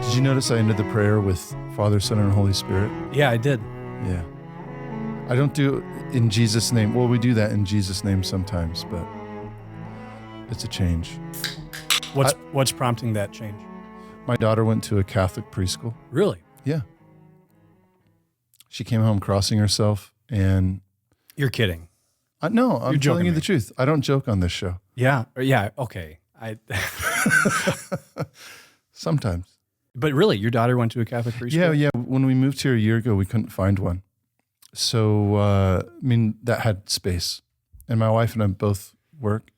Did you notice I ended the prayer with Father, Son, and Holy Spirit? Yeah, I did. Yeah. I don't do it in Jesus' name. Well, we do that in Jesus' name sometimes, but it's a change. What's prompting that change? My daughter went to a Catholic preschool. Really? Yeah. She came home crossing herself, and You're kidding. No, I'm telling you me. the truth. I don't joke on this show. Yeah. Okay. Sometimes. But really, your daughter went to a Catholic preschool? Yeah. When we moved here a year ago, we couldn't find one. So, that had space. And my wife and I both work.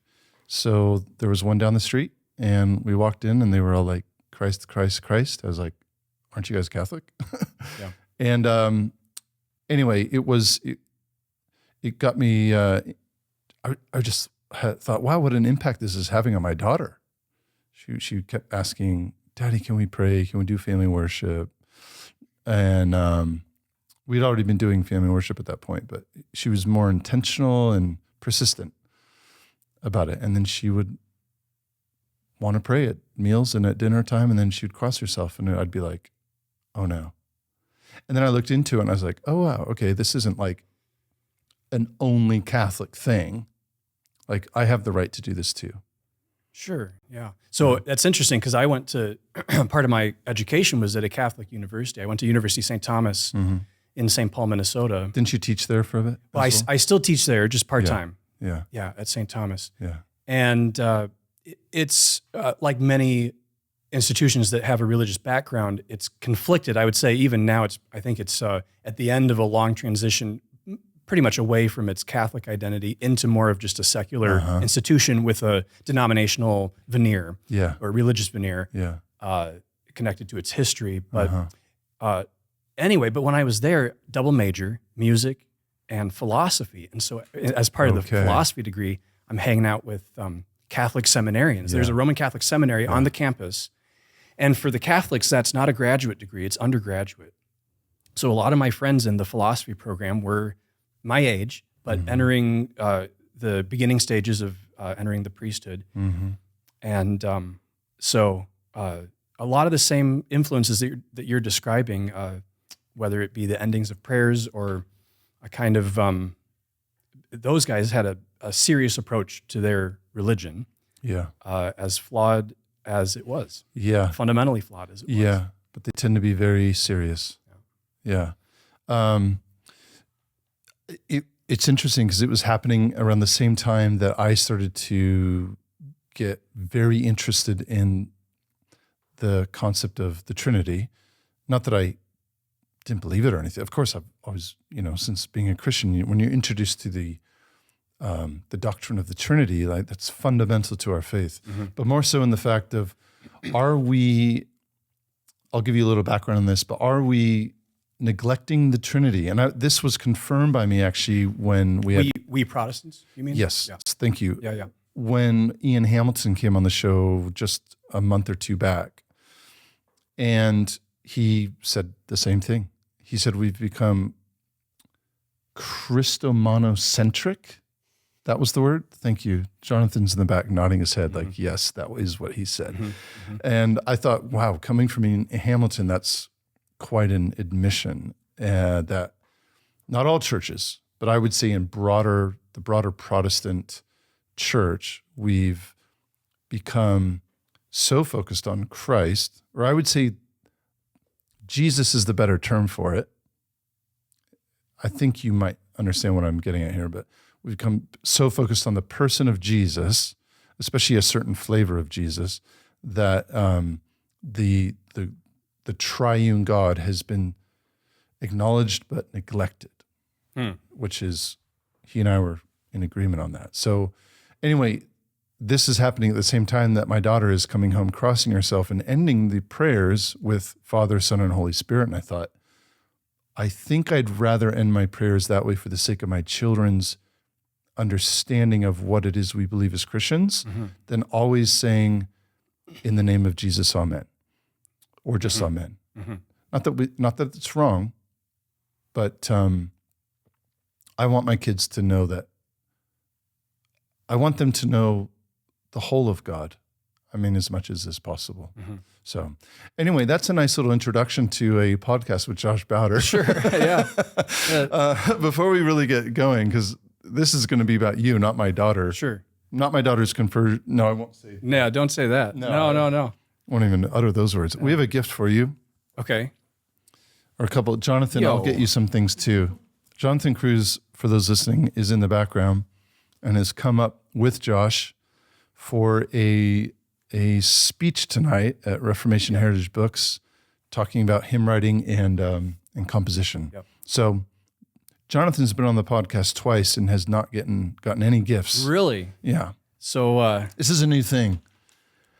So there was one down the street, and we walked in, and they were all like, Christ, Christ, Christ. I was like, aren't you guys Catholic? Yeah. And anyway, it got me, I just thought, wow, what an impact this is having on my daughter. She kept asking, Daddy, can we pray? Can we do family worship? And we'd already been doing family worship at that point, but she was more intentional and persistent about it. And then she would want to pray at meals and at dinner time, and then she would cross herself, and I'd be like, oh no. And then I looked into it, and I was like, oh wow, okay, this isn't like an only Catholic thing. Like, I have the right to do this too. Sure, yeah. So that's interesting, because I went to, part of my education was at a Catholic university. I went to University of St. Thomas in St. Paul, Minnesota. Didn't you teach there for a bit? Well, I still teach there, just part-time. Yeah. Yeah, at St. Thomas. Yeah. And it's like many institutions that have a religious background, it's conflicted. I would say even now, I think it's at the end of a long transition, pretty much away from its Catholic identity into more of just a secular institution with a denominational veneer or religious veneer connected to its history. But anyway, but when I was there, double major, music and philosophy. And so as part of the philosophy degree, I'm hanging out with Catholic seminarians. There's a Roman Catholic seminary on the campus. And for the Catholics, that's not a graduate degree, it's undergraduate. So a lot of my friends in the philosophy program were my age, but entering the beginning stages of entering the priesthood. And so a lot of the same influences that you're describing, whether it be the endings of prayers or a kind of, those guys had a serious approach to their religion, as flawed as it was, fundamentally flawed as it was. But they tend to be very serious. It's interesting because it was happening around the same time that I started to get very interested in the concept of the Trinity. Not that I didn't believe it or anything. Of course, I've always, since being a Christian, when you're introduced to the doctrine of the Trinity, like that's fundamental to our faith. But more so in the fact of, I'll give you a little background on this, but are we neglecting the Trinity? And this was confirmed by me actually when we Protestants, you mean? Yes, Yeah. Thank you. Yeah. When Ian Hamilton came on the show just a month or two back, and he said the same thing. He said we've become Christomonocentric. That was the word? Thank you. Jonathan's in the back nodding his head like, yes, that is what he said. And I thought, wow, coming from Ian Hamilton, that's quite an admission that not all churches, but I would say in the broader Protestant church, we've become so focused on Christ, or I would say Jesus is the better term for it. I think you might understand what I'm getting at here, but we've become so focused on the person of Jesus, especially a certain flavor of Jesus, that the triune God has been acknowledged but neglected, which is, he and I were in agreement on that. So anyway, this is happening at the same time that my daughter is coming home, crossing herself and ending the prayers with Father, Son, and Holy Spirit. And I thought, I think I'd rather end my prayers that way for the sake of my children's understanding of what it is we believe as Christians than always saying, in the name of Jesus, amen. Or just amen. Not that it's wrong, but I want my kids to know that I want them to know the whole of God. I mean, as much as is possible. Mm-hmm. So anyway, that's a nice little introduction to a podcast with Josh Bauder. Sure, yeah. Before we really get going, because this is going to be about you, not my daughter. Sure. Not my daughter's conversion. No, I won't say. No, don't say that. No. I won't even utter those words. We have a gift for you. Okay. Or a couple. Jonathan, I'll get you some things too. Jonathan Cruz, for those listening, is in the background and has come up with Josh for a speech tonight at Reformation Heritage Books, talking about hymn writing and composition. Yep. So Jonathan's been on the podcast twice and has not gotten any gifts. Really? Yeah. So This is a new thing.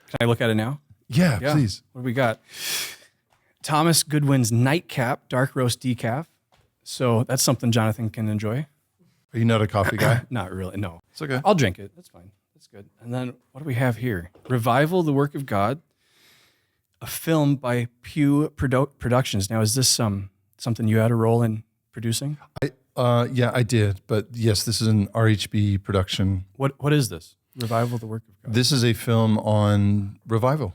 can I look at it now? Yeah, please. What do we got? Thomas Goodwin's Nightcap Dark Roast Decaf. So that's something Jonathan can enjoy. Are you not a coffee guy? Not really, no. It's okay. I'll drink it. That's fine. That's good. And then what do we have here? Revival, the Work of God, a film by Pew Productions. Now, is this something you had a role in producing? Yeah, I did. But yes, this is an RHB production. What is this? Revival, the Work of God. This is a film on revival.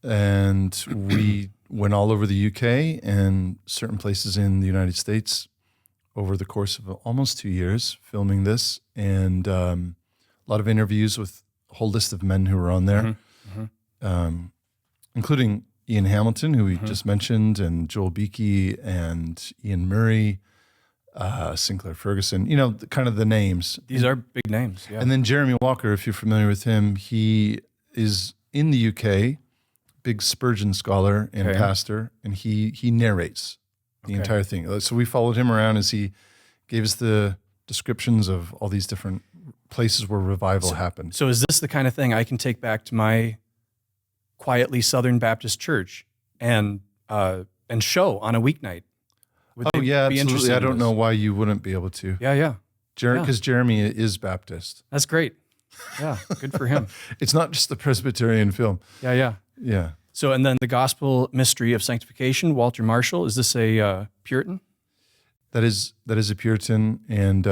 And we went all over the UK and certain places in the United States over the course of almost 2 years filming this. And a lot of interviews with a whole list of men who were on there, including Ian Hamilton, who we just mentioned, and Joel Beakey and Ian Murray, Sinclair Ferguson, kind of the names. These are big names, yeah. And then Jeremy Walker, if you're familiar with him, he is in the UK, big Spurgeon scholar and pastor, and he narrates the entire thing. So we followed him around as he gave us the descriptions of all these different places where revival happened. So is this the kind of thing I can take back to my quietly Southern Baptist church and show on a weeknight? Would they be absolutely. interested I in don't this? know why you wouldn't be able to. Yeah. Because Jeremy is Baptist. That's great. Yeah, good for him. It's not just the Presbyterian film. Yeah. Yeah. So, and then the Gospel Mystery of Sanctification, Walter Marshall. Is this a Puritan? That is a Puritan, and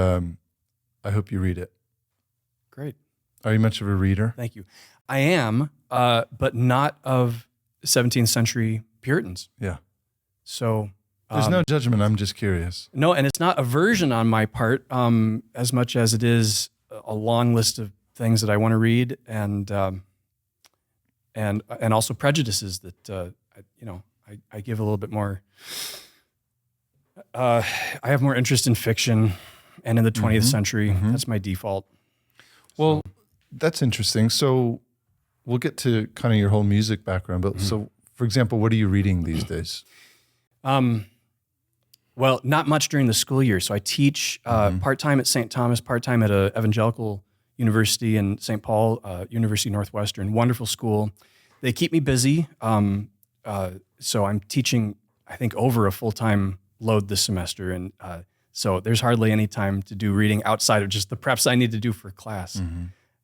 I hope you read it. Great. Are you much of a reader? Thank you. I am, but not of 17th century Puritans. Yeah. So there's no judgment. I'm just curious. no, and it's not aversion on my part as much as it is a long list of things that I want to read, and also prejudices that I give a little bit more. I have more interest in fiction and in the 20th century. That's my default. Well, that's interesting. So we'll get to kind of your whole music background, but so for example, what are you reading these days? Well, not much during the school year. So I teach part-time at St. Thomas, part-time at an evangelical university in St. Paul, University Northwestern, wonderful school. They keep me busy. So I'm teaching, I think, over a full-time load this semester. And so there's hardly any time to do reading outside of just the preps I need to do for class.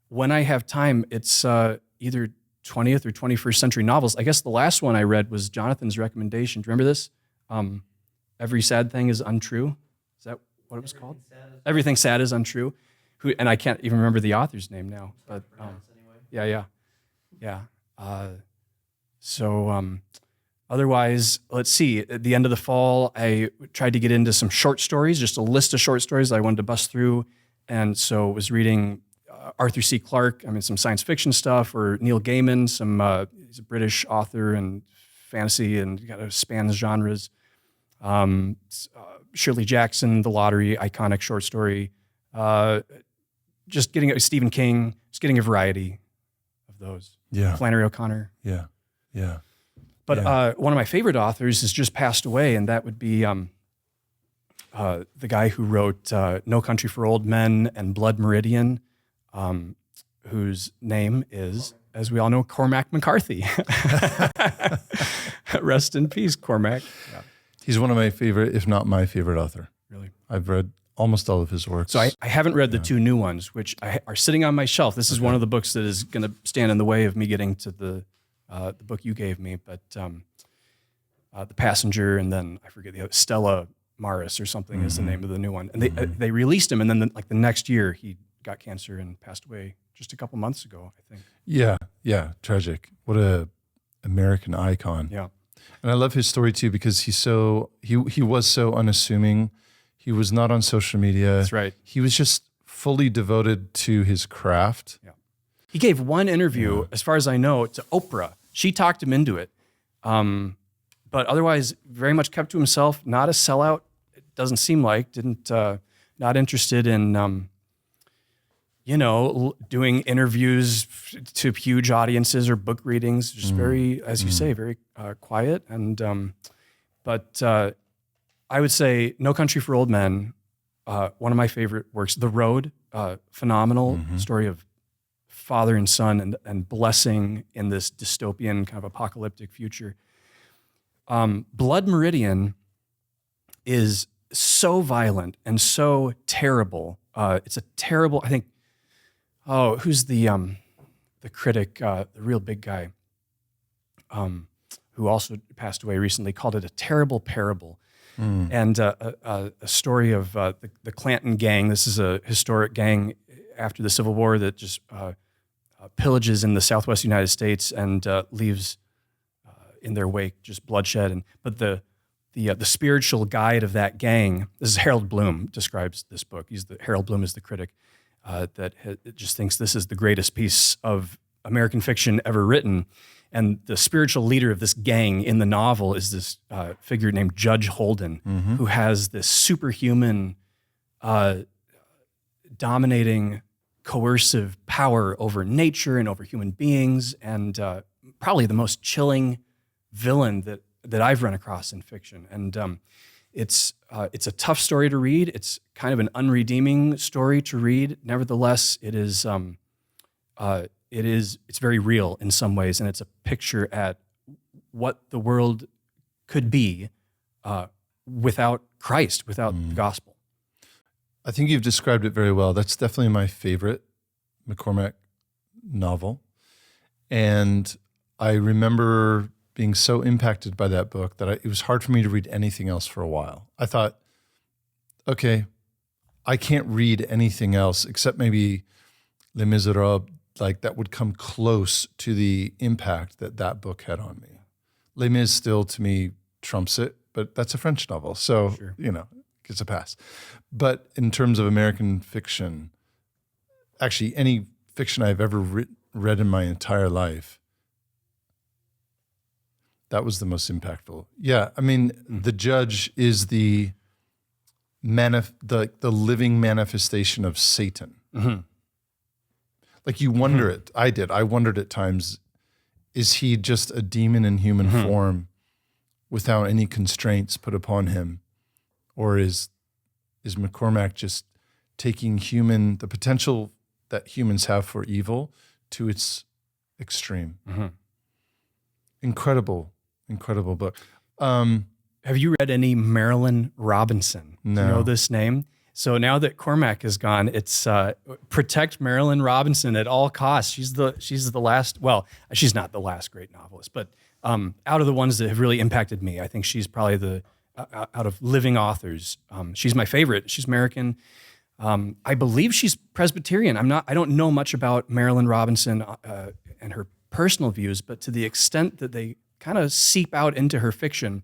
When I have time, it's either 20th or 21st century novels. I guess the last one I read was Jonathan's recommendation. Do you remember this? Every Sad Thing is Untrue. Is that what it was called? Everything Sad is Untrue. And I can't even remember the author's name now. But yeah. Otherwise, let's see. At the end of the fall, I tried to get into some short stories, just a list of short stories I wanted to bust through. And so was reading Arthur C. Clarke, some science fiction stuff, or Neil Gaiman, he's a British author and fantasy and kind of spans genres. Shirley Jackson, The Lottery, iconic short story. Just getting Stephen King, just getting a variety of those. Yeah. Flannery O'Connor. Yeah. But one of my favorite authors has just passed away, and that would be the guy who wrote No Country for Old Men and Blood Meridian, whose name is, as we all know, Cormac McCarthy. Rest in peace, Cormac. Yeah. He's one of my favorite, if not my favorite author. Really? I've read almost all of his works. So I haven't read the two new ones, which are sitting on my shelf. This is one of the books that is going to stand in the way of me getting to the book you gave me, but The Passenger, and then I forget the other, Stella Maris or something is the name of the new one. And they released him, and then the next year he got cancer and passed away just a couple months ago, I think. Yeah, tragic. What a American icon. Yeah. And I love his story too, because he was so unassuming. He was not on social media. That's right. He was just fully devoted to his craft. Yeah. He gave one interview, as far as I know, to Oprah. She talked him into it. But otherwise, very much kept to himself, not a sellout. It doesn't seem like, not interested in, doing interviews to huge audiences or book readings. Just very, as you say, very quiet. And, but I would say No Country for Old Men, one of my favorite works, The Road, phenomenal story of father and son and blessing in this dystopian kind of apocalyptic future. Blood Meridian is so violent and so terrible. It's a terrible, I think, who's the critic, the real big guy, who also passed away recently, called it a terrible parable. And a story of the Clanton gang. This is a historic gang after the Civil War that just pillages in the Southwest United States and leaves in their wake just bloodshed. But the spiritual guide of that gang, this is Harold Bloom describes this book. Harold Bloom is the critic that just thinks this is the greatest piece of American fiction ever written. And the spiritual leader of this gang in the novel is this figure named Judge Holden, who has this superhuman, dominating, coercive power over nature and over human beings, and probably the most chilling villain that I've run across in fiction. And it's a tough story to read. It's kind of an unredeeming story to read. Nevertheless, it's very real in some ways, and it's a picture at what the world could be without Christ, without the gospel. I think you've described it very well. That's definitely my favorite McCormack novel. And I remember being so impacted by that book that it was hard for me to read anything else for a while. I thought, okay, I can't read anything else except maybe Les Miserables, like that would come close to the impact that book had on me. Les Mis still, to me, trumps it, but that's a French novel, so, Sure. Gets a pass. But in terms of American fiction, actually any fiction I've ever read in my entire life, that was the most impactful. Yeah, I mean, the judge is the living manifestation of Satan. Like you wonder it. I wondered at times, is he just a demon in human form without any constraints put upon him? Or is McCormack just taking the potential that humans have for evil to its extreme? Incredible book. Have you read any Marilynne Robinson? No. Do you know this name? So now that Cormac is gone, it's protect Marilynne Robinson at all costs. She's the last. Well, she's not the last great novelist, but out of the ones that have really impacted me, I think she's probably out of living authors. She's my favorite. She's American. I believe she's Presbyterian. I don't know much about Marilynne Robinson and her personal views, but to the extent that they kind of seep out into her fiction,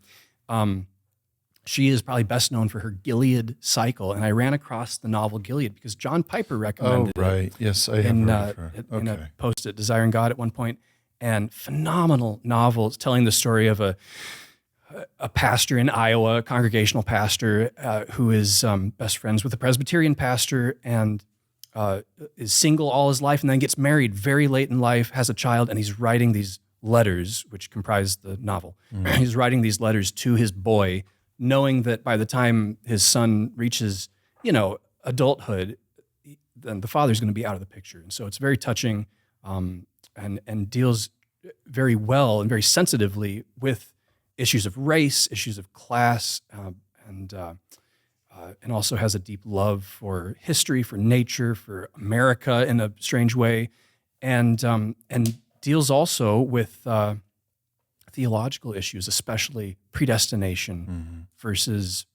she is probably best known for her Gilead cycle. And I ran across the novel Gilead because John Piper recommended it. Oh, right. Yes, I have in heard of her. in a post at Desiring God at one point. And phenomenal novel. It's telling the story of a pastor in Iowa, a congregational pastor who is best friends with a Presbyterian pastor and is single all his life and then gets married very late in life, has a child, and he's writing these letters, which comprise the novel. He's writing these letters to his boy, knowing that by the time his son reaches, adulthood, then the father's going to be out of the picture. And so it's very touching and deals very well and very sensitively with issues of race, issues of class, and also has a deep love for history, for nature, for America in a strange way, and deals also with theological issues, especially predestination versus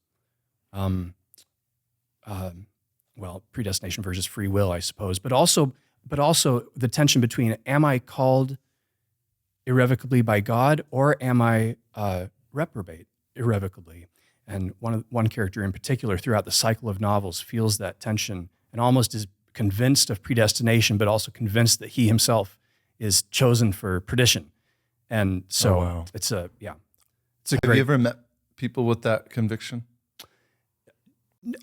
predestination versus free will, I suppose, but also the tension between, am I called irrevocably by God, or am I reprobate irrevocably? And one character in particular throughout the cycle of novels feels that tension and almost is convinced of predestination, but also convinced that he himself is chosen for perdition. And so it's a Have you ever met people with that conviction?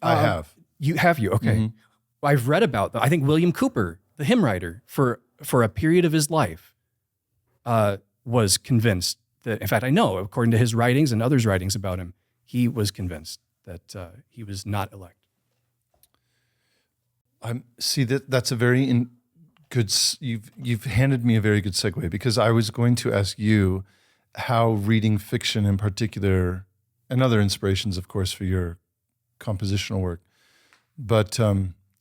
I have. You have you? Okay. Mm-hmm. I've read about them. I think William Cooper, the hymn writer, for a period of his life, was convinced that, in fact, I know, according to his writings and others' writings about him, he was convinced that he was not elect. That's a very good. You've handed me a very good segue, because I was going to ask you how reading fiction in particular, and other inspirations, of course, for your compositional work, but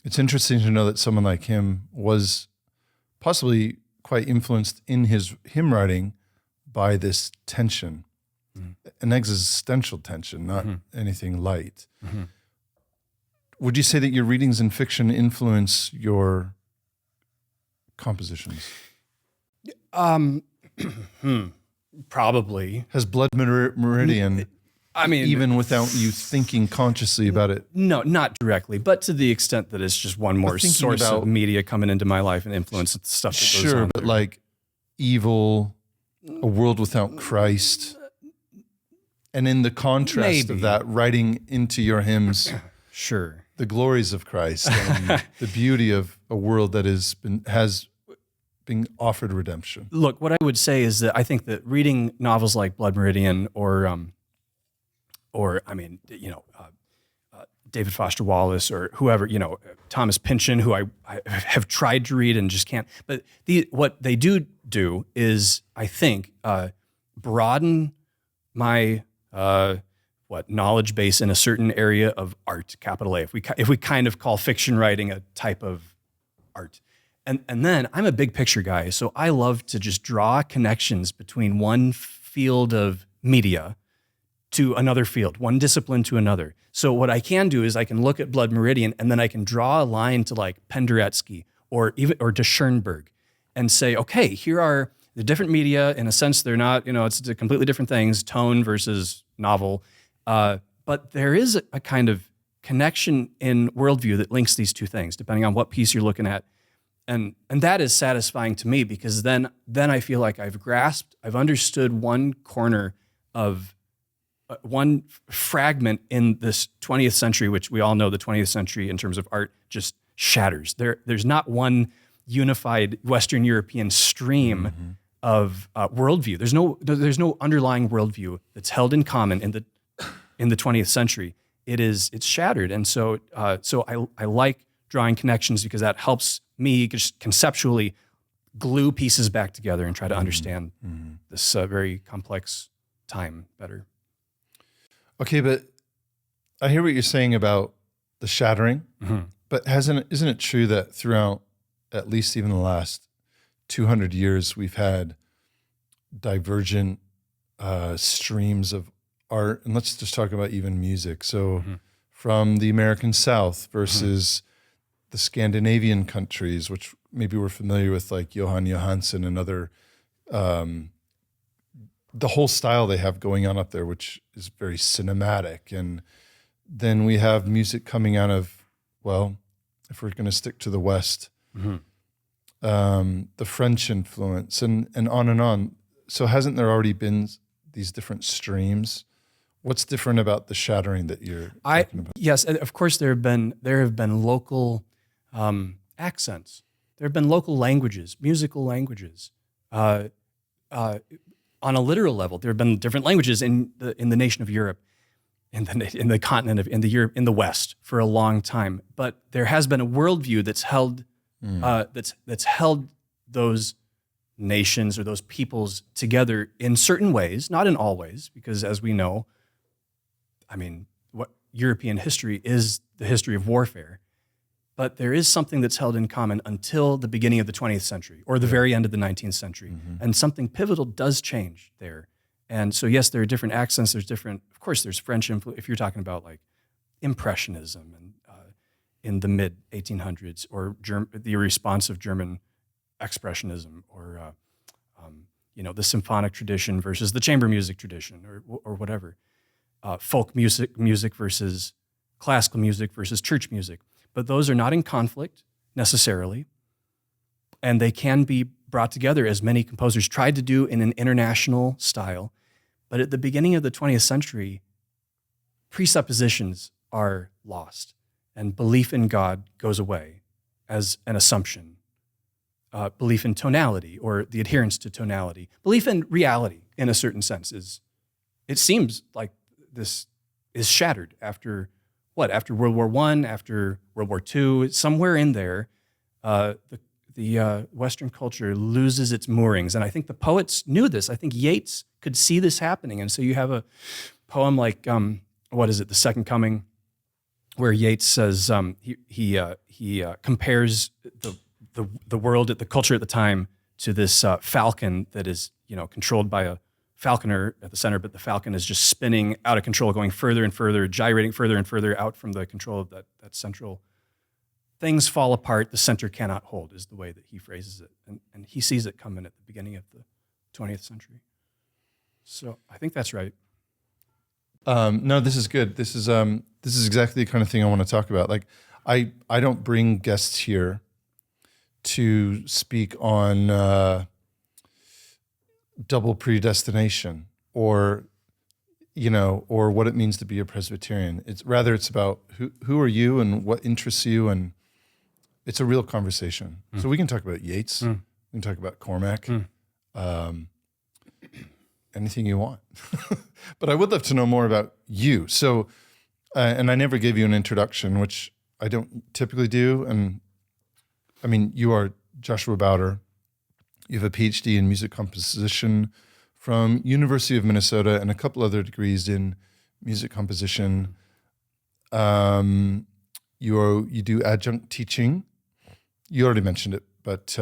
it's interesting to know that someone like him was possibly quite influenced in his hymn writing by this tension. An existential tension, not anything light. Would you say that your readings in fiction influence your compositions? Probably. Has Blood Meridian, even without you thinking consciously about it? No, not directly, but to the extent that it's just one more source of media coming into my life and influence the stuff that goes on. Sure, but like evil, a world without Christ, and in the contrast of that, writing into your hymns, sure, the glories of Christ and the beauty of a world that has been offered redemption. Look, what I would say is that I think that reading novels like Blood Meridian or David Foster Wallace or whoever, Thomas Pynchon, who I have tried to read and just can't. But what they do is, I think, broaden my knowledge base in a certain area of art, capital A. If we kind of call fiction writing a type of art. And then I'm a big picture guy, so I love to just draw connections between one field of media to another field, one discipline to another. So what I can do is I can look at Blood Meridian and then I can draw a line to like Penderecki or to Schoenberg and say, okay, here are the different media. In a sense, they're not, it's completely different things, tone versus novel. But there is a kind of connection in worldview that links these two things, depending on what piece you're looking at. And that is satisfying to me, because then I feel like I've understood one corner of one fragment in this 20th century, which we all know the 20th century in terms of art just shatters. There's not one unified Western European stream of worldview. There's no underlying worldview that's held in common in the 20th century. It's shattered, and so I like drawing connections, because that helps me just conceptually glue pieces back together and try to understand this very complex time better. Okay, but I hear what you're saying about the shattering, but isn't it true that throughout at least even the last 200 years, we've had divergent streams of art? And let's just talk about even music. So from the American South versus the Scandinavian countries, which maybe we're familiar with, like Johan Johansson and other, the whole style they have going on up there, which is very cinematic. And then we have music coming out of, well, if we're going to stick to the West, the French influence and on and on. So hasn't there already been these different streams? What's different about the shattering that you're talking about? Yes, of course there have been local accents. There have been local languages, musical languages. On a literal level, there have been different languages in the nation of Europe, in the continent of in the West for a long time. But there has been a worldview that's held that's held those nations or those peoples together in certain ways, not in all ways, because as we know, what European history is the history of warfare. But there is something that's held in common until the beginning of the 20th century or the very end of the 19th century. And something pivotal does change there. And so, yes, there are different accents. Of course, there's French influence. If you're talking about like Impressionism in the mid 1800s, or the responsive German expressionism, or the symphonic tradition versus the chamber music tradition, or whatever, folk music versus classical music versus church music. But those are not in conflict necessarily, and they can be brought together, as many composers tried to do, in an international style. But at the beginning of the 20th century, presuppositions are lost, and belief in God goes away as an assumption. Belief in tonality, or the adherence to tonality. Belief in reality, in a certain sense, it seems like this is shattered after what? After World War I, after World War II, somewhere in there, the Western culture loses its moorings. And I think the poets knew this. I think Yeats could see this happening. And so you have a poem like, The Second Coming, where Yeats says he compares the world, the culture at the time, to this falcon that is controlled by a falconer at the center, but the falcon is just spinning out of control, going further and further, gyrating further and further out from the control of that central. Things fall apart, the center cannot hold, is the way that he phrases it. And he sees it coming at the beginning of the 20th century. So I think that's right. No, this is good. This is exactly the kind of thing I want to talk about. Like, I don't bring guests here to speak on double predestination or what it means to be a Presbyterian. It's about who are you and what interests you, and it's a real conversation. So we can talk about Yeats, we can talk about Cormac, anything you want. But I would love to know more about you. So, and I never gave you an introduction, which I don't typically do. And I mean, you are Joshua Bauder. You have a Ph.D. in music composition from University of Minnesota and a couple other degrees in music composition. You do adjunct teaching. You already mentioned it, but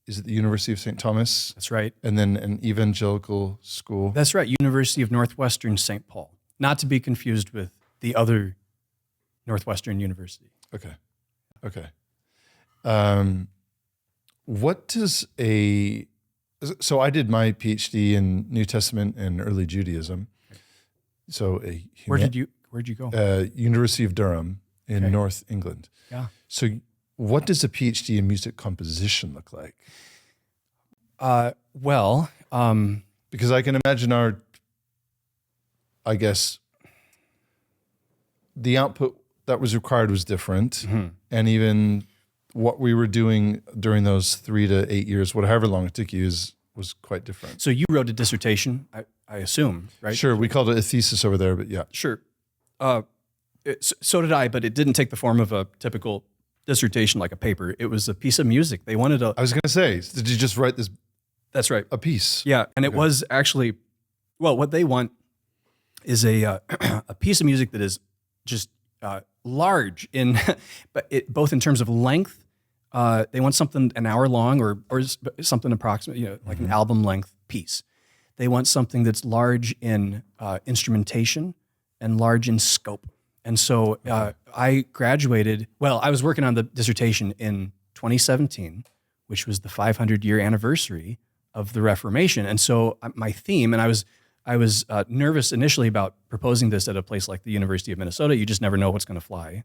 is it the University of St. Thomas? That's right. And then an evangelical school? That's right, University of Northwestern St. Paul. Not to be confused with the other Northwestern University. Okay. So I did my PhD in New Testament and early Judaism. So where'd you go? University of Durham in North England. Yeah. So what does a PhD in music composition look like? Because I can imagine the output that was required was different, and even what we were doing during those 3 to 8 years, however long it took you, was quite different. So you wrote a dissertation, I assume, right? Sure, we called it a thesis over there, but yeah. Sure. So did I, but it didn't take the form of a typical dissertation like a paper. It was a piece of music. They wanted I was going to say, did you just write this? That's right. A piece. Yeah, and it was actually, what they want is a piece of music that is just large in, both in terms of length. They want something an hour long or something approximate, like an album length piece. They want something that's large in instrumentation and large in scope. And so I graduated, I was working on the dissertation in 2017, which was the 500-year anniversary of the Reformation. And so my theme, and I was nervous initially about proposing this at a place like the University of Minnesota. You just never know what's going to fly.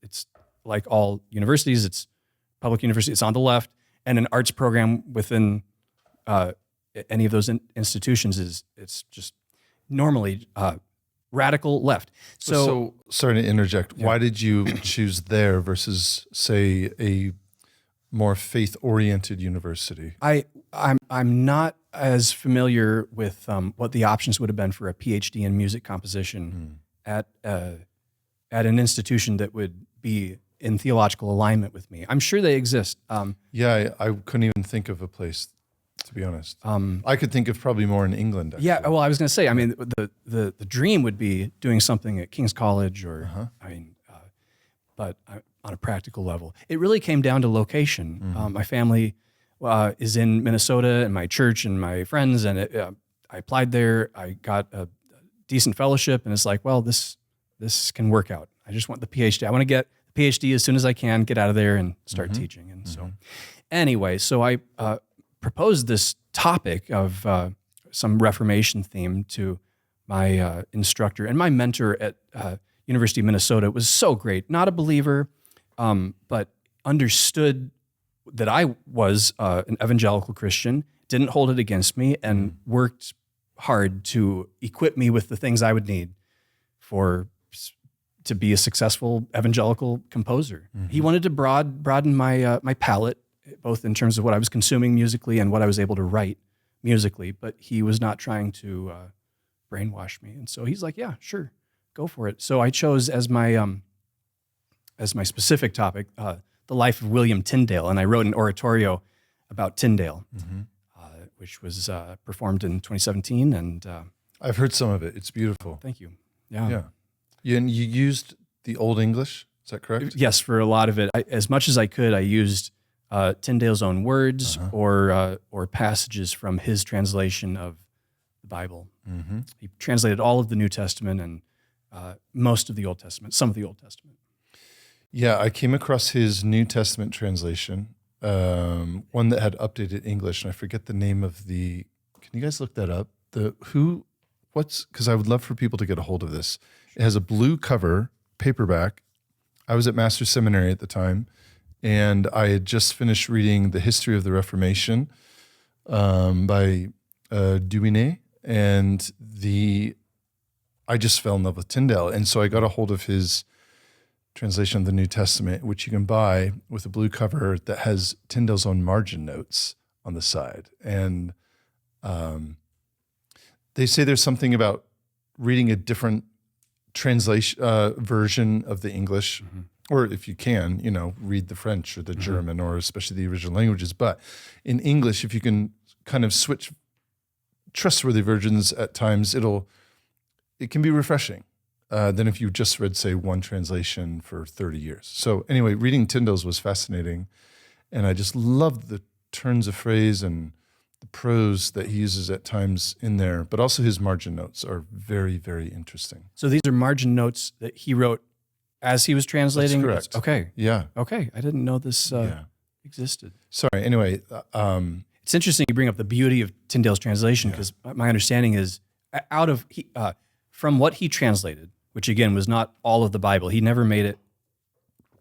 It's like all universities, it's public university, it's on the left, and an arts program within any of those institutions it's just normally radical left. So sorry to interject. Yeah. Why did you choose there versus, say, a more faith-oriented university? I'm not as familiar with what the options would have been for a PhD in music composition at an institution that would be in theological alignment with me. I'm sure they exist. I couldn't even think of a place, to be honest. I could think of probably more in England. Actually. Yeah, well, I was going to say, I mean, the dream would be doing something at King's College or, but on a practical level. It really came down to location. My family is in Minnesota, and my church and my friends, and I applied there. I got a decent fellowship, and it's like, well, this can work out. I just want the PhD. I want to get the PhD as soon as I can, get out of there and start teaching. And so anyway, so I proposed this topic of some Reformation theme to my instructor and my mentor at University of Minnesota. It was so great. Not a believer, but understood that I was an evangelical Christian, didn't hold it against me, and worked hard to equip me with the things I would need to be a successful evangelical composer. He wanted to broaden my palette, both in terms of what I was consuming musically and what I was able to write musically, but he was not trying to brainwash me. And so he's like, yeah, sure, go for it. So I chose as my specific topic, the life of William Tyndale, and I wrote an oratorio about Tyndale, which was performed in 2017. And I've heard some of it. It's beautiful. Thank you. Yeah. And you used the Old English, is that correct? Yes, for a lot of it. As much as I could, I used Tyndale's own words or passages from his translation of the Bible. He translated all of the New Testament and most of the Old Testament, some of the Old Testament. Yeah, I came across his New Testament translation, one that had updated English, and I forget the name of the. Can you guys look that up? Because I would love for people to get a hold of this. It has a blue cover, paperback. I was at Masters Seminary at the time, and I had just finished reading The History of the Reformation by Duinet, and I just fell in love with Tyndale, and so I got a hold of his translation of the New Testament, which you can buy with a blue cover that has Tyndale's own margin notes on the side. And they say there's something about reading a different translation version of the English, or if you can, read the French or the German, or especially the original languages. But in English, if you can kind of switch trustworthy versions at times, it can be refreshing than if you just read, say, one translation for 30 years. So anyway, reading Tyndale's was fascinating, and I just loved the turns of phrase and the prose that he uses at times in there, but also his margin notes are very, very interesting. So these are margin notes that he wrote as he was translating? That's correct. Okay. Yeah. Okay. I didn't know this existed. Sorry. Anyway. It's interesting you bring up the beauty of Tyndale's translation, because my understanding is from what he translated, which again was not all of the Bible, he never made it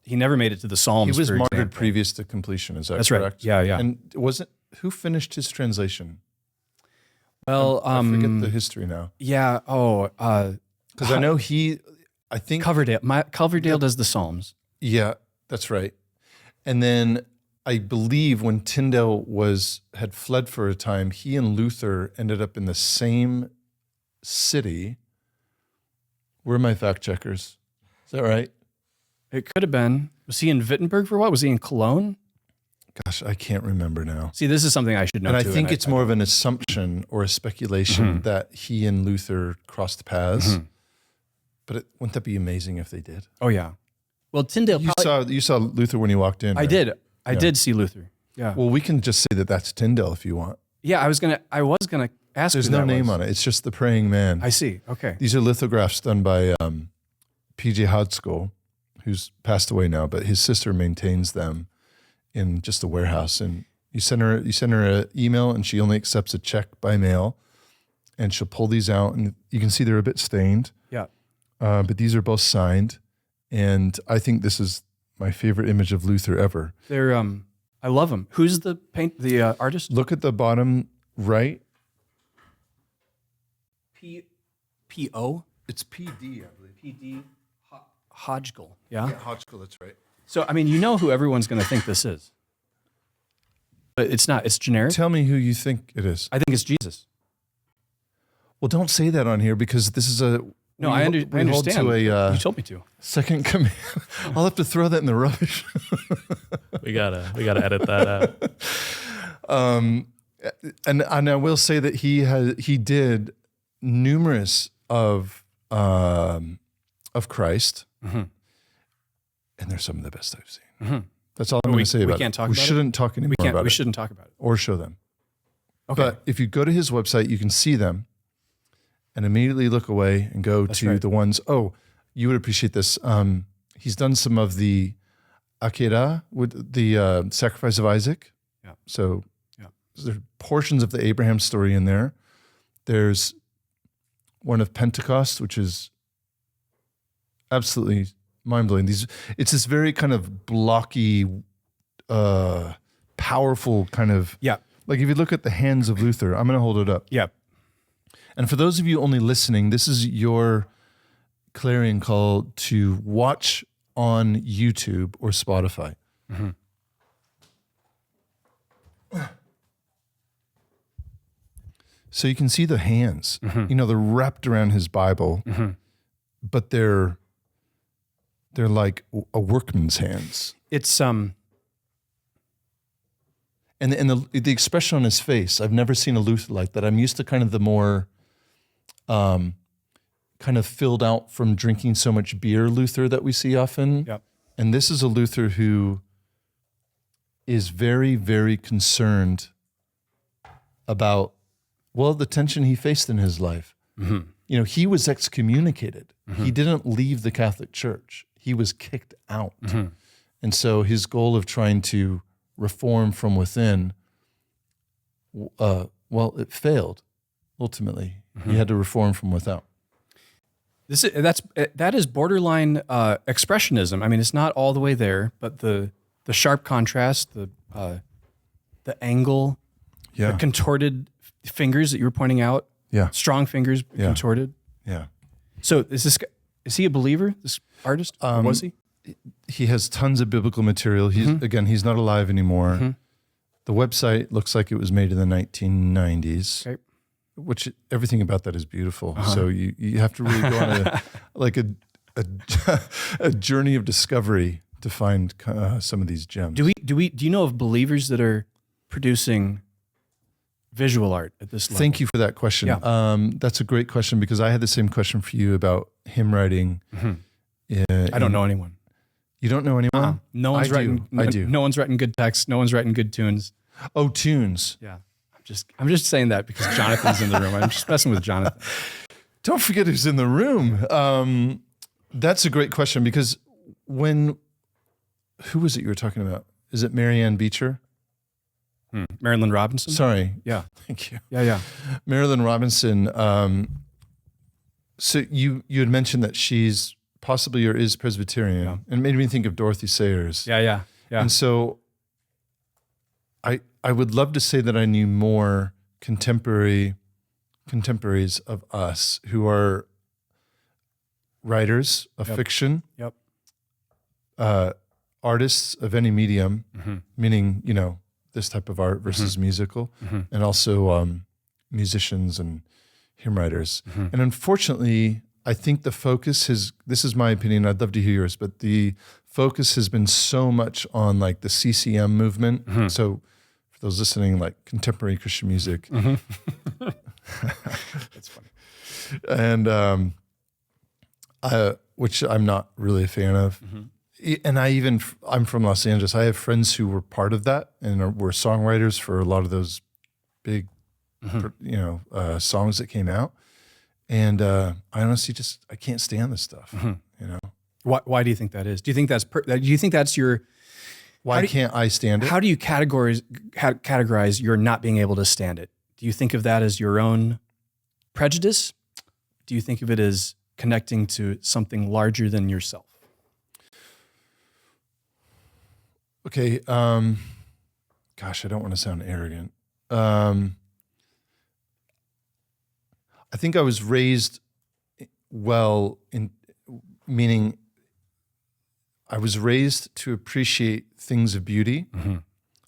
to the Psalms. He was for martyred example. previous to completion, is that That's correct? Right. Yeah. And who finished his translation? Well, I forget the history now. Yeah. Because I know I think Coverdale does the Psalms. Yeah, that's right. And then I believe when Tyndale had fled for a time, he and Luther ended up in the same city. Where are my fact checkers? Is that right? It could have been. Was he in Wittenberg for what? Was he in Cologne? Gosh, I can't remember now. See, this is something I should know. And I think it's more of an assumption or a speculation that he and Luther crossed paths. But wouldn't that be amazing if they did? Oh yeah. Well, Tyndale. You saw Luther when you walked in. I did. I did see Luther. Yeah. Well, we can just say that that's Tyndale if you want. Yeah, I was gonna ask. There's no name on it. It's just the praying man. I see. Okay. These are lithographs done by P.J. Hodgskill, who's passed away now, but his sister maintains them in just a warehouse. And you send her an email, and she only accepts a check by mail, and she'll pull these out, and you can see they're a bit stained. Yeah. But these are both signed, and I think this is my favorite image of Luther ever. They're I love them. Who's the artist? Look at the bottom right. P.O. It's P.D., I believe. P.D. Hodgkill. Yeah. Yeah, Hodgkill, that's right. So I mean, who everyone's going to think this is, but it's not. It's generic. Tell me who you think it is. I think it's Jesus. Well, don't say that on here, because this is a. No, I understand. Hold to you told me to. Second command. I'll have to throw that in the rubbish. we gotta edit that out. And I will say that he did numerous of Christ, and they're some of the best I've seen. That's all I'm going to say about it. We can't talk about it? We shouldn't talk anymore about it. We shouldn't talk about it. Or show them. Okay. But if you go to his website, you can see them and immediately look away and go to the ones. Oh, you would appreciate this. He's done some of the Akedah, with the sacrifice of Isaac. Yeah. So there are portions of the Abraham story in there. There's one of Pentecost, which is absolutely mind-blowing. It's this very kind of blocky, powerful kind of, like if you look at the hands of Luther, I'm going to hold it up. Yeah. And for those of you only listening, this is your clarion call to watch on YouTube or Spotify. Mm-hmm. So you can see the hands. Mm-hmm. You know, they're wrapped around his Bible, but they're like a workman's hands. It's And the expression on his face, I've never seen a Luther like that. I'm used to kind of the more kind of filled out from drinking so much beer Luther that we see often. Yep. And this is a Luther who is very, very concerned about, well, the tension he faced in his life. Mm-hmm. You know, he was excommunicated. Mm-hmm. He didn't leave the Catholic Church. He was kicked out. Mm-hmm. And so his goal of trying to reform from within, well, it failed ultimately. Mm-hmm. He had to reform from without. That is borderline expressionism. I mean, it's not all the way there, but the sharp contrast, the angle, the contorted fingers that you were pointing out, strong fingers, contorted. Yeah. So is he a believer? This artist, or was he? He has tons of biblical material. He's not alive anymore. Mm-hmm. The website looks like it was made in the 1990s. Okay. Which everything about that is beautiful. Uh-huh. So you have to really go on a journey of discovery to find some of these gems. Do you know of believers that are producing visual art at this level? Thank you for that question. Yeah. That's a great question because I had the same question for you about hymn writing. Mm-hmm. I don't know anyone. You don't know anyone? No one's writing. I do. No one's writing good text. No one's writing good tunes. Oh, tunes. Yeah. I'm just saying that because Jonathan's in the room. I'm just messing with Jonathan. Don't forget who's in the room. That's a great question because who was it you were talking about? Is it Marianne Beecher? Marilyn Robinson? Sorry. Yeah. Thank you. Yeah. Marilyn Robinson. So you had mentioned that she's possibly or is Presbyterian, and it made me think of Dorothy Sayers. Yeah. And so I would love to say that I knew more contemporaries of us who are writers of fiction, artists of any medium, meaning, you know, this type of art versus musical, and also musicians and hymn writers. And unfortunately, I think the focus this is my opinion, I'd love to hear yours, but the focus has been so much on like the CCM movement. So for those listening, like contemporary Christian music. That's funny. And which I'm not really a fan of. And I'm from Los Angeles. I have friends who were part of that and were songwriters for a lot of those big, songs that came out. And I honestly I can't stand this stuff. You know, why do you think that is? Do you think that's your? Why can't I stand it? How do you categorize your not being able to stand it? Do you think of that as your own prejudice? Do you think of it as connecting to something larger than yourself? Okay. Gosh, I don't want to sound arrogant. I think I was raised well meaning I was raised to appreciate things of beauty.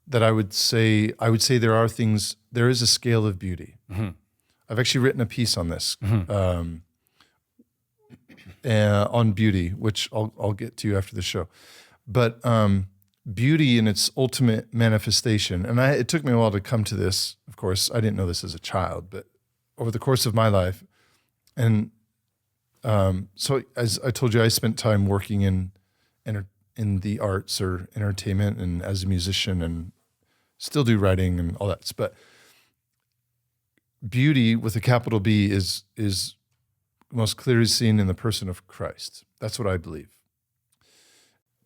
That I would say there is a scale of beauty. I've actually written a piece on this, on beauty, which I'll get to after the show. But beauty in its ultimate manifestation, and it took me a while to come to this. Of course, I didn't know this as a child, but over the course of my life, and so as I told you, I spent time working in the arts or entertainment, and as a musician, and still do writing and all that. But beauty with a capital B is most clearly seen in the person of Christ. That's what I believe.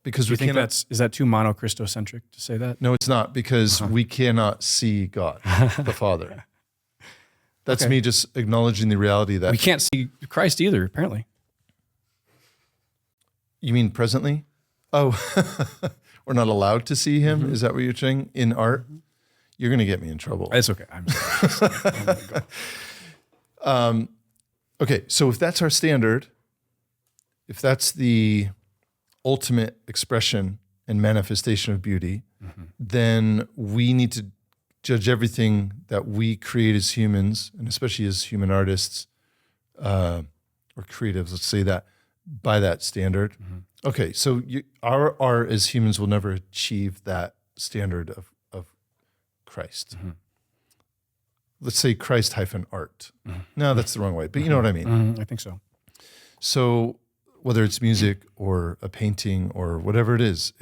Because Do you think is that too monochristocentric to say that? No, it's not, because we cannot see God, the Father. That's Okay. me just acknowledging the reality that... We can't see Christ either, apparently. You mean presently? Oh, we're not allowed to see him? Is that what you're saying? In art? You're going to get me in trouble. It's okay. I'm sorry. Okay, so if that's our standard, if that's the ultimate expression and manifestation of beauty, then we need to judge everything that we create as humans, and especially as human artists or creatives, let's say that, by that standard. Okay, so our art as humans will never achieve that standard of Christ. Let's say Christ-art. No, that's the wrong way, but you know what I mean. I think so. So whether it's music or a painting or whatever it is,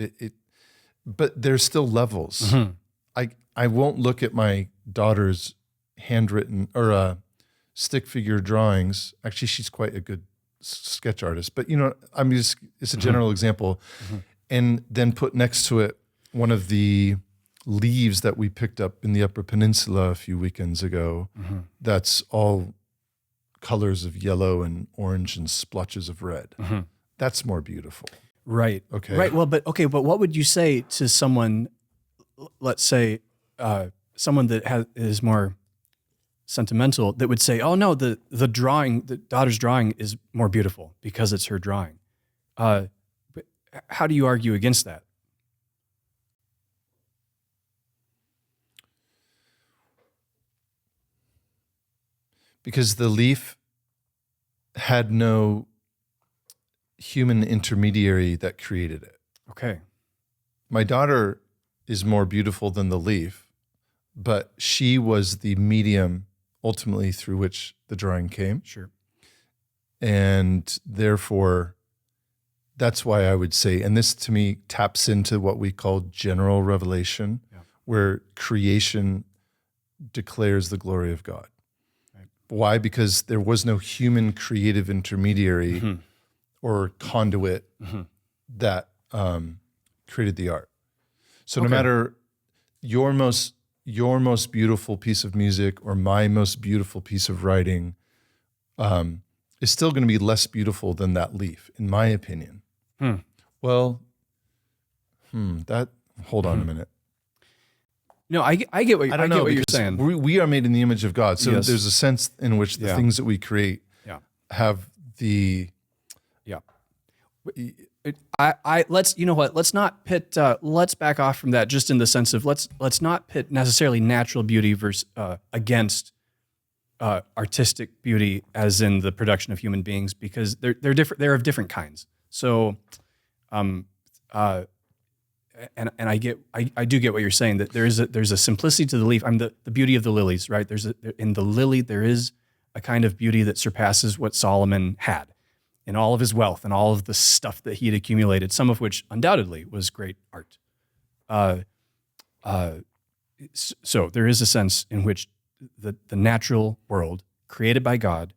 but there's still levels. I won't look at my daughter's handwritten or stick figure drawings. Actually, she's quite a good sketch artist, but it's a general example. And then put next to it one of the leaves that we picked up in the Upper Peninsula a few weekends ago. That's all colors of yellow and orange and splotches of red. That's more beautiful. Right. Okay. Right. Well, but what would you say to someone, let's say, someone that is more sentimental, that would say, "Oh no, the daughter's drawing is more beautiful because it's her drawing." But how do you argue against that? Because the leaf had no human intermediary that created it. Okay. My daughter is more beautiful than the leaf, but she was the medium ultimately through which the drawing came. Sure. And therefore, that's why I would say, and this to me taps into what we call general revelation, where creation declares the glory of God. Why? Because there was no human creative intermediary or conduit that created the art. So no matter your most beautiful piece of music or my most beautiful piece of writing is still going to be less beautiful than that leaf, in my opinion. Well, hold on a minute. No, I get what, I get what you're saying. We are made in the image of God. So there's a sense in which the things that we create have the... Let's not pit, let's back off from that just in the sense of let's not pit necessarily natural beauty versus against artistic beauty as in the production of human beings, because they're different. They're of different kinds. So, and I do get what you're saying, that there's a simplicity to the leaf. The beauty of the lilies, right? In the lily there is a kind of beauty that surpasses what Solomon had in all of his wealth and all of the stuff that he had accumulated, some of which undoubtedly was great art. So there is a sense in which the natural world created by God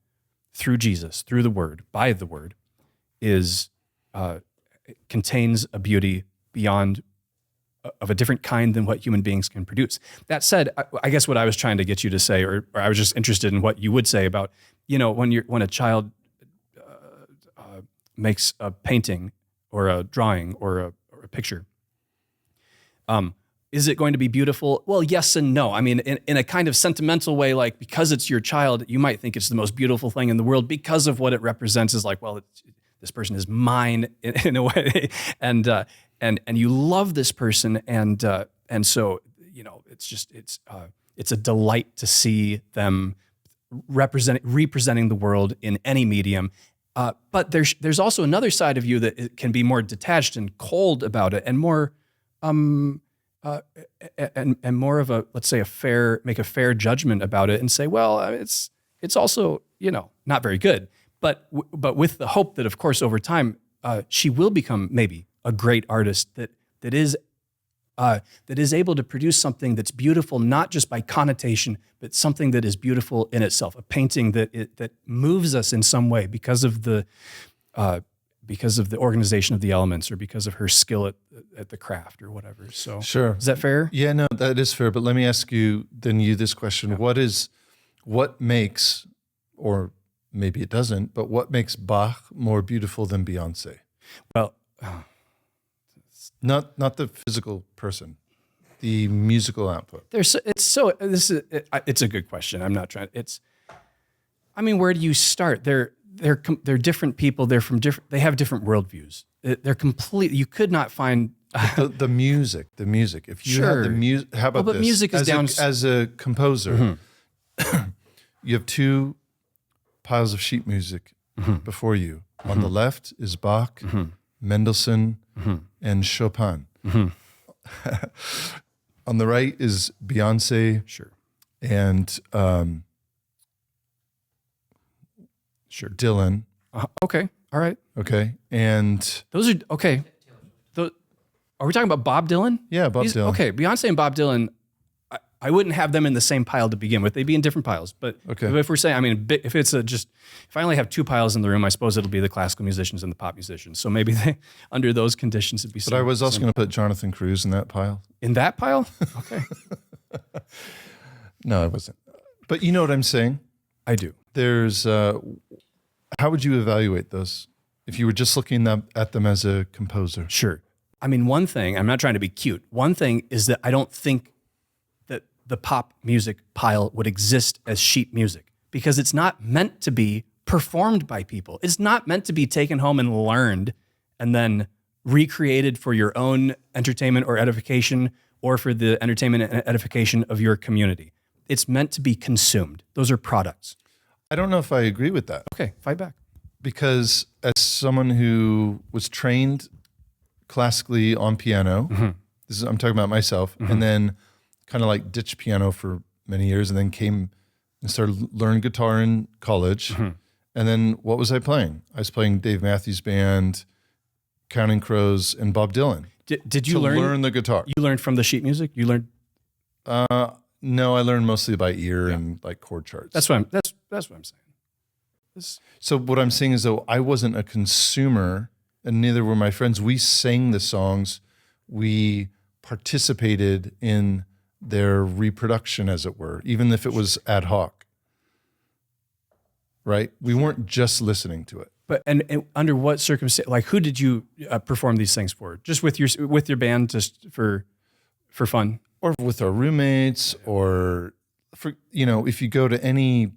through Jesus, through the Word, by the Word, contains a beauty beyond of a different kind than what human beings can produce. That said, I guess what I was trying to get you to say, or I was just interested in what you would say about, when a child makes a painting or a drawing or a picture, is it going to be beautiful? Well, yes and no. I mean, in a kind of sentimental way, like because it's your child, you might think it's the most beautiful thing in the world because of what it represents. Is like, well, this person is mine in a way, and you love this person, and so it's a delight to see them representing the world in any medium. But there's also another side of you that it can be more detached and cold about it, and more and more of a, let's say, make a fair judgment about it and say, well, it's also not very good, but with the hope that, of course, over time she will become maybe a great artist that is that is able to produce something that's beautiful, not just by connotation, but something that is beautiful in itself. A painting that moves us in some way because of the organization of the elements, or because of her skill at the craft, or whatever. So, sure. Is that fair? Yeah, no, that is fair. But let me ask you this question: what makes, or maybe it doesn't, but what makes Bach more beautiful than Beyonce? Well. Not the physical person, the musical output. It's a good question. I'm not trying. Where do you start? They're different people. They have different worldviews. They're complete. You could not find the music. If you sure. have the music, how about but this? Music is as a composer, you have two piles of sheet music before you. On the left is Bach, Mendelssohn, and Chopin. On the right is Beyonce, sure, and sure, Dylan. Okay, all right, okay, and those are okay. Are we talking about Bob Dylan? Yeah, Bob Dylan. Okay, Beyonce and Bob Dylan. I wouldn't have them in the same pile to begin with. They'd be in different piles. But if we're saying, if it's if I only have two piles in the room, I suppose it'll be the classical musicians and the pop musicians. So maybe under those conditions, it'd be. But I was also going to put Jonathan Cruz in that pile. In that pile? Okay. No, I wasn't. But you know what I'm saying? I do. There's. How would you evaluate those if you were just looking at them as a composer? Sure. One thing, I'm not trying to be cute. One thing is that I don't think the pop music pile would exist as sheet music, because it's not meant to be performed by people. It's not meant to be taken home and learned and then recreated for your own entertainment or edification, or for the entertainment and edification of your community. It's meant to be consumed. Those are products. I don't know if I agree with that. Okay, fight back. Because as someone who was trained classically on piano, I'm talking about myself, and then kind of like ditched piano for many years, and then came and started learning guitar in college. And then what was I playing? I was playing Dave Matthews Band, Counting Crows, and Bob Dylan. Did you learn the guitar? You learned from the sheet music? You learned? No, I learned mostly by ear and like chord charts. That's what I'm saying. So what I'm saying is, though, I wasn't a consumer, and neither were my friends. We sang the songs. We participated in their reproduction, as it were, even if it was ad hoc. Right? We weren't just listening to it. But and under what circumstance? Like, who did you perform these things for? Just with your band, just for fun, or with our roommates, or for if you go to any,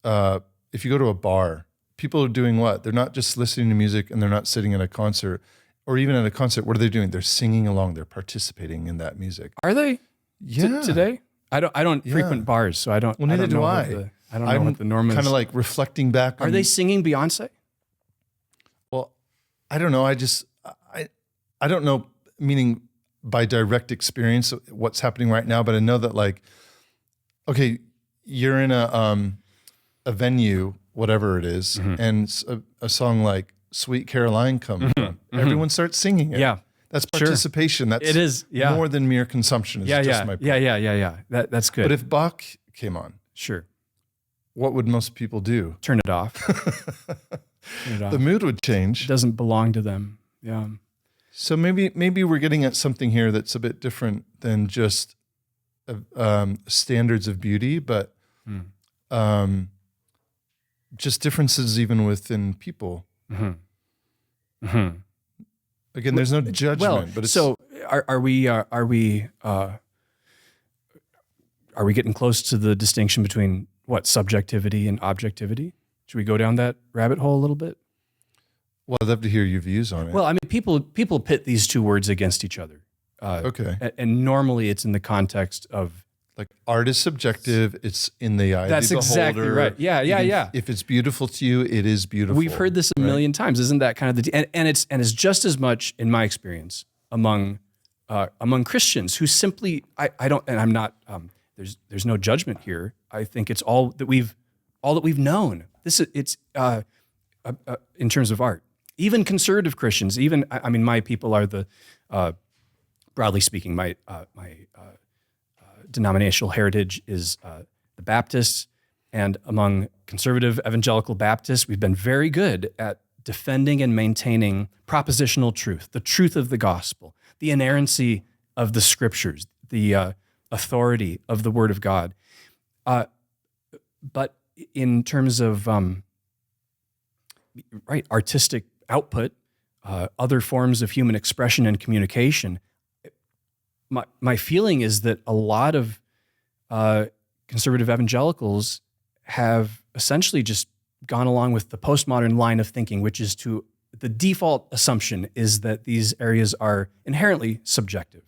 if you go to a bar, people are doing what? They're not just listening to music, and they're not sitting at a concert. Or even at a concert, what are they doing? They're singing along. They're participating in that music. Are they? Yeah. Today? I don't frequent bars, so I don't. Well, neither do I. I don't know what the norm is. Kind of like reflecting back. Are they singing Beyonce? Well, I don't know. I don't know. Meaning by direct experience, what's happening right now. But I know that, like, okay, you're in a venue, whatever it is, and a song like "Sweet Caroline" comes on. Everyone starts singing it. Yeah, that's participation. Sure. It is more than mere consumption. Just my point. Yeah. That's good. But if Bach came on, sure, what would most people do? Turn it off. The mood would change. It doesn't belong to them. Yeah. So maybe we're getting at something here that's a bit different than just standards of beauty, but just differences even within people. Again, there's no judgment, but it's, so are we getting close to the distinction between what subjectivity and objectivity? Should we go down that rabbit hole a little bit? Well, I'd love to hear your views on it. Well, people pit these two words against each other. Okay. And normally it's in the context of, like, art is subjective. It's in the eye of the beholder. That's exactly right. Yeah. If it's beautiful to you, it is beautiful. We've heard this a million times. Isn't that kind of and it's just as much, in my experience, among Christians who simply I don't, and I'm not. There's no judgment here. I think it's all that we've known. It's in terms of art. Even conservative Christians, my people are the broadly speaking, my denominational heritage is the Baptists, and among conservative evangelical Baptists, we've been very good at defending and maintaining propositional truth, the truth of the gospel, the inerrancy of the scriptures, the authority of the Word of God. But in terms of artistic output, other forms of human expression and communication, my feeling is that a lot of conservative evangelicals have essentially just gone along with the postmodern line of thinking, which is the default assumption is that these areas are inherently subjective.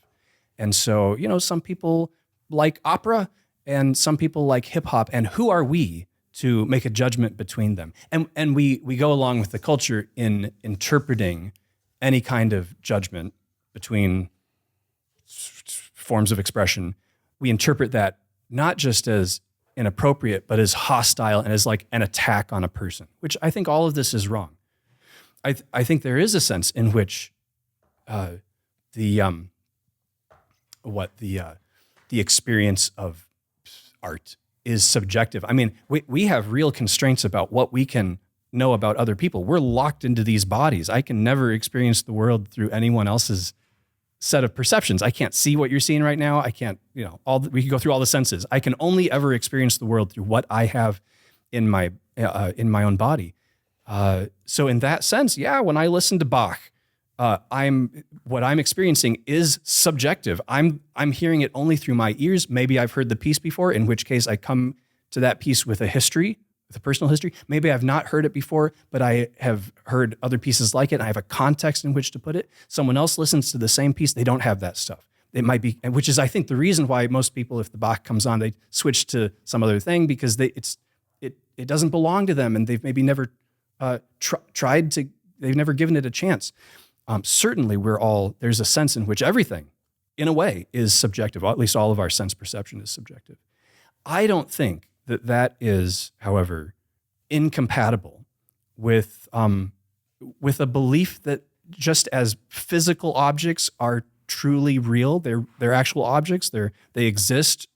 And so, some people like opera and some people like hip hop, and who are we to make a judgment between them? And we go along with the culture in interpreting any kind of judgment between forms of expression. We interpret that not just as inappropriate, but as hostile and as like an attack on a person, which I think all of this is wrong. I think there is a sense in which the experience of art is subjective. I mean, we have real constraints about what we can know about other people. We're locked into these bodies. I can never experience the world through anyone else's set of perceptions. I can't see what you're seeing right now. I can't, we can go through all the senses. I can only ever experience the world through what I have in my own body. So in that sense, when I listen to Bach, what I'm experiencing is subjective. I'm hearing it only through my ears. Maybe I've heard the piece before, in which case I come to that piece with a history, with a personal history. Maybe I've not heard it before, but I have heard other pieces like it. And I have a context in which to put it. Someone else listens to the same piece. They don't have that stuff. It might be, which is, I think, the reason why most people, if the Bach comes on, they switch to some other thing because it doesn't belong to them, and they've maybe never they've never given it a chance. Certainly, there's a sense in which everything, in a way, is subjective. At least all of our sense perception is subjective. I don't think that is, however, incompatible with a belief that just as physical objects are truly real, they're actual objects, they exist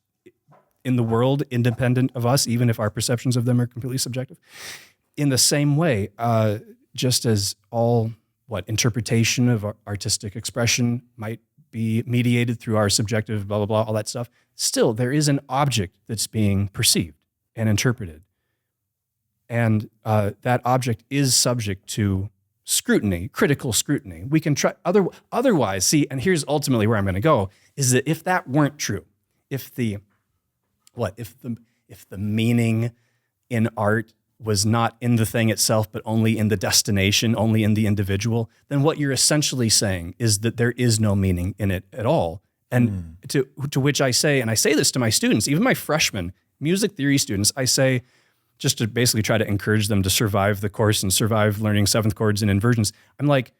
in the world independent of us, even if our perceptions of them are completely subjective. In the same way, just as all interpretation of artistic expression might be mediated through our subjective blah, blah, blah, all that stuff, still there is an object that's being perceived and interpreted. And that object is subject to scrutiny, critical scrutiny. We can try otherwise, see, and here's ultimately where I'm going to go, is that if that weren't true, if the meaning in art was not in the thing itself, but only in the destination, only in the individual, then what you're essentially saying is that there is no meaning in it at all. And to which I say, and I say this to my students, even my freshmen music theory students, I say, just to basically try to encourage them to survive the course and survive learning seventh chords and inversions, I'm like,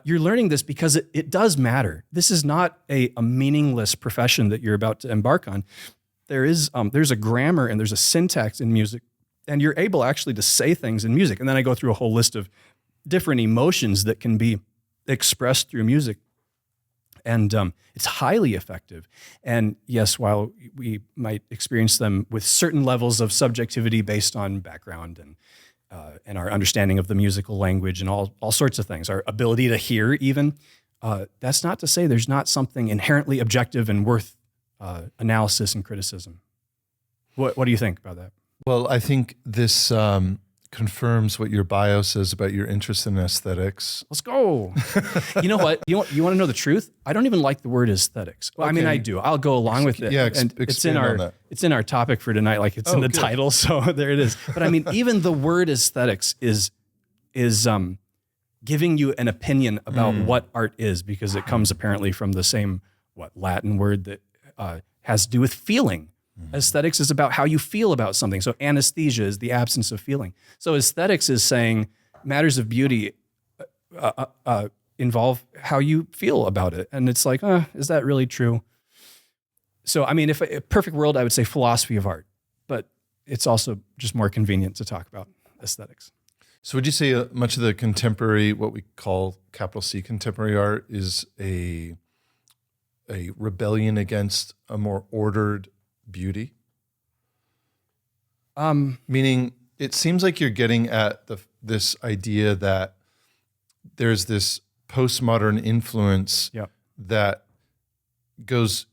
you're learning this because it does matter. This is not a meaningless profession that you're about to embark on. There's a grammar and there's a syntax in music, and you're able actually to say things in music. And then I go through a whole list of different emotions that can be expressed through music. And it's highly effective. And yes, while we might experience them with certain levels of subjectivity based on background and our understanding of the musical language and all sorts of things, our ability to hear even, that's not to say there's not something inherently objective and worth analysis and criticism. What do you think about that? Well, I think this confirms what your bio says about your interest in aesthetics. Let's go. You know what? You want to know the truth? I don't even like the word aesthetics. Well, okay. I mean, I do. I'll go along with it. Yeah, and it's in our topic for tonight. Like it's in the title, so there it is. But I mean, even the word aesthetics is giving you an opinion about what art is, because it comes apparently from the same Latin word that has to do with feeling. Aesthetics is about how you feel about something. So anesthesia is the absence of feeling. So aesthetics is saying matters of beauty involve how you feel about it. And it's like, is that really true? So, I mean, if a perfect world, I would say philosophy of art, but it's also just more convenient to talk about aesthetics. So would you say much of the contemporary, what we call capital C contemporary art, is a a rebellion against a more ordered beauty? Meaning, it seems like you're getting at this idea that there's this postmodern influence that goes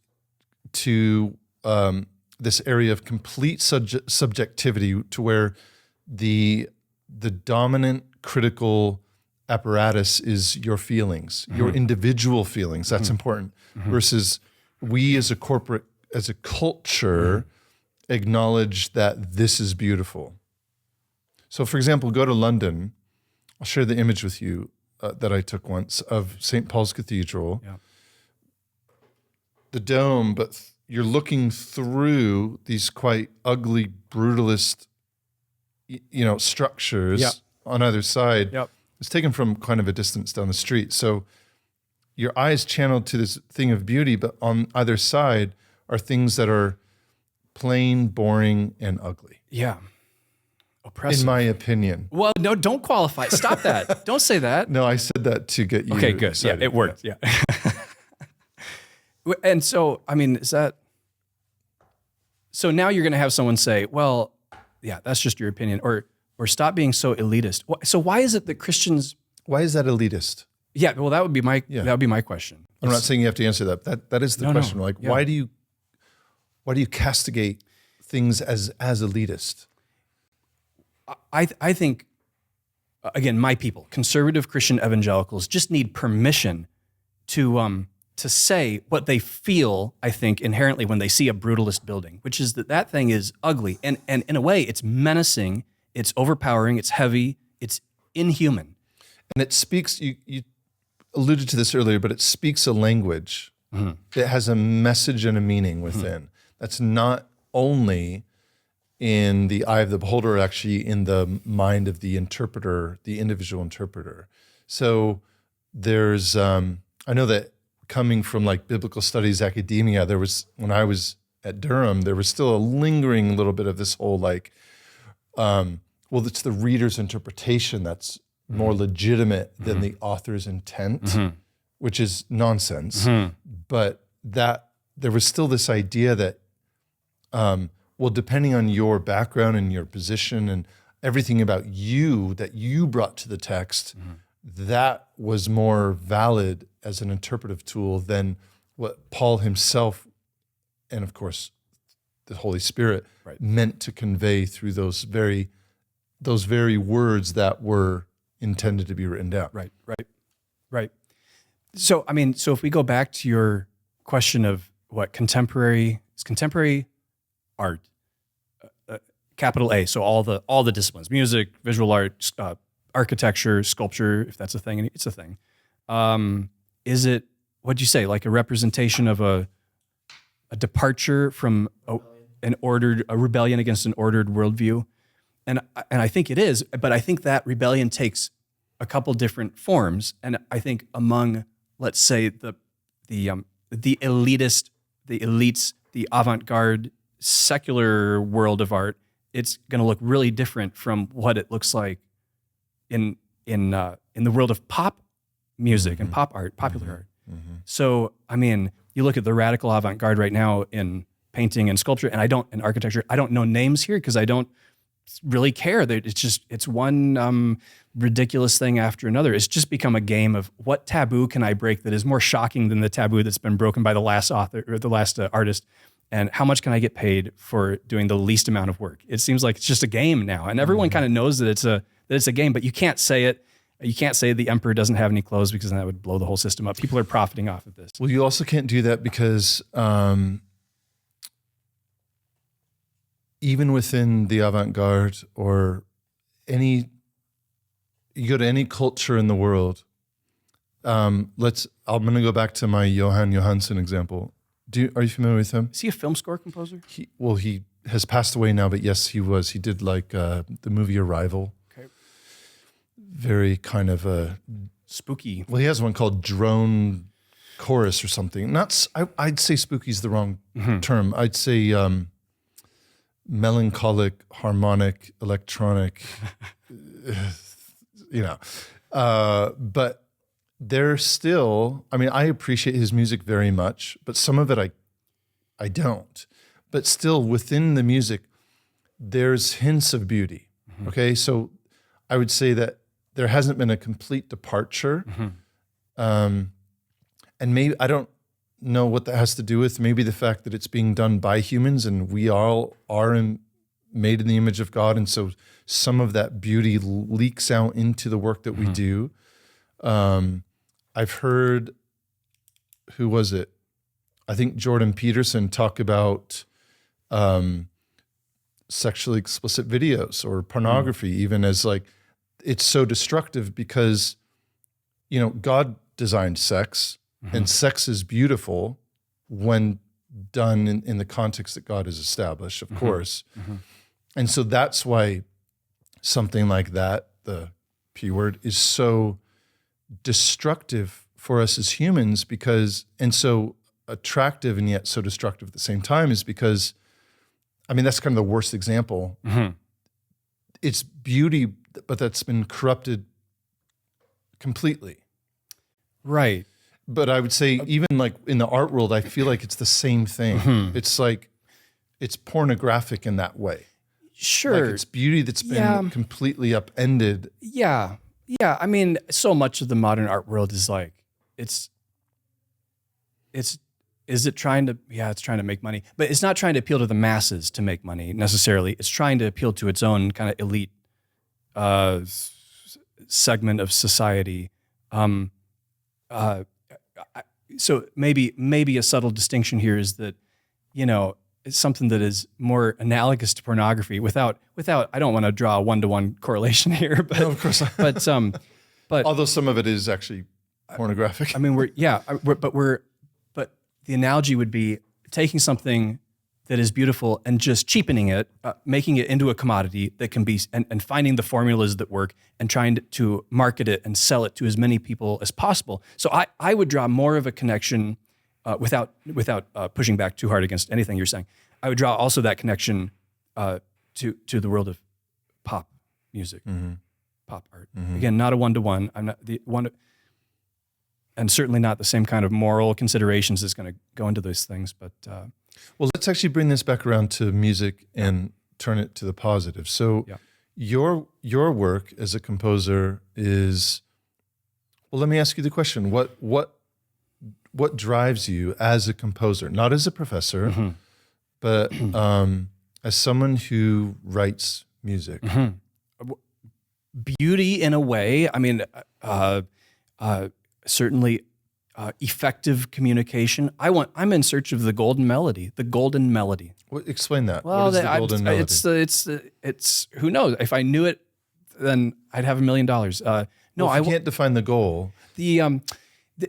to this area of complete subjectivity, to where the dominant critical apparatus is your feelings, your individual feelings. That's important. Versus we as a culture acknowledge that this is beautiful. So, for example, go to London. I'll share the image with you that I took once of St. Paul's Cathedral. Yeah. The dome, but you're looking through these quite ugly, brutalist, structures on either side. Yep. It's taken from kind of a distance down the street. So your eyes channeled to this thing of beauty, but on either side are things that are plain, boring, and ugly. Yeah. Oppressive. In my opinion. Well, no, don't qualify. Stop that. Don't say that. No, I said that to get you Okay, good. excited. Yeah, it worked. Yeah. And so, I mean, so now you're going to have someone say, well, yeah, that's just your opinion, or stop being so elitist. So why is it that Christians... Why is that elitist? Yeah, well, that would be my question. I'm not saying you have to answer that. That is the question. No. Like, why do you castigate things as elitist? I think, again, my people, conservative Christian evangelicals, just need permission to say what they feel, I think, inherently when they see a brutalist building, which is that thing is ugly. And in a way, it's menacing, it's overpowering, it's heavy, it's inhuman. And it speaks, you alluded to this earlier, but it speaks a language that has a message and a meaning within. That's not only in the eye of the beholder, actually in the mind of the interpreter, the individual interpreter. So there's, I know that coming from like biblical studies academia, there was, when I was at Durham, there was still a lingering little bit of this whole like, well, it's the reader's interpretation that's more legitimate than the author's intent, which is nonsense. But that there was still this idea that, well, depending on your background and your position and everything about you that you brought to the text, that was more valid as an interpretive tool than what Paul himself, and of course the Holy Spirit, meant to convey through those very words that were intended to be written down. Right. So, I mean, if we go back to your question of what contemporary art, capital A, so all the disciplines, music, visual art, architecture, sculpture, if that's a thing, and it's a thing. Is it, what'd you say, like a representation of a departure from a rebellion against an ordered worldview? And I think it is, but I think that rebellion takes a couple different forms. And I think among, let's say, the elitist, the elites, the avant-garde, secular world of art, it's going to look really different from what it looks like in the world of pop music and pop art, popular art. So, I mean, you look at the radical avant-garde right now in painting and sculpture, and in architecture, I don't know names here because I don't really care. It's one ridiculous thing after another. It's just become a game of what taboo can I break that is more shocking than the taboo that's been broken by the last author or the last artist, and how much can I get paid for doing the least amount of work? It seems like it's just a game now, and everyone kind of knows that it's a game, but you can't say it. You can't say the emperor doesn't have any clothes because then that would blow the whole system up. People are profiting off of this. Well, you also can't do that because even within the avant-garde or you go to any culture in the world. I'm going to go back to my Johan Johansson example. Are you familiar with him? Is he a film score composer? He has passed away now, but yes, he was. He did like the movie Arrival. Okay. Very kind of spooky. Well, he has one called Drone Chorus or something. I'd say spooky is the wrong term. I'd say melancholic, harmonic, electronic, but there's still, I mean, I appreciate his music very much, but some of it I don't. But still within the music, there's hints of beauty. Okay, so I would say that there hasn't been a complete departure. And maybe, I don't know what that has to do with, maybe the fact that it's being done by humans and we all are made in the image of God. And so some of that beauty leaks out into the work that we do. I've heard, who was it? I think Jordan Peterson talk about sexually explicit videos or pornography, even as like, it's so destructive because, you know, God designed sex and sex is beautiful when done in the context that God has established, of course. And so that's why something like that, the P word, is so destructive for us as humans because, and so attractive and yet so destructive at the same time is because, I mean, that's kind of the worst example. It's beauty, but that's been corrupted completely. Right. But I would say even like in the art world, I feel like it's the same thing. It's like, it's pornographic in that way. Sure. Like it's beauty that's been completely upended. Yeah. Yeah. I mean, so much of the modern art world is like, is it trying to, it's trying to make money, but it's not trying to appeal to the masses to make money necessarily. It's trying to appeal to its own kind of elite segment of society. So maybe a subtle distinction here is that, you know, it's something that is more analogous to pornography without, I don't want to draw a one-to-one correlation here, but No, of course not. but Although some of it is actually pornographic. I mean, but the analogy would be taking something that is beautiful and just cheapening it, making it into a commodity that can be, and finding the formulas that work and trying to market it and sell it to as many people as possible. So I would draw more of a connection without pushing back too hard against anything you're saying. I would draw also that connection to the world of pop music, pop art. Again, not a one-to-one. I'm not the one, and certainly not the same kind of moral considerations that's going to go into those things. But well, let's actually bring this back around to music and turn it to the positive. So your work as a composer is, well, let me ask you the question. What drives you as a composer, not as a professor, but as someone who writes music? Beauty in a way. I mean, certainly effective communication. I'm in search of the golden melody. The golden melody. Explain that. Well, what is the golden melody? It's who knows? If I knew it, then I'd have $1 million. No, I can't define the goal.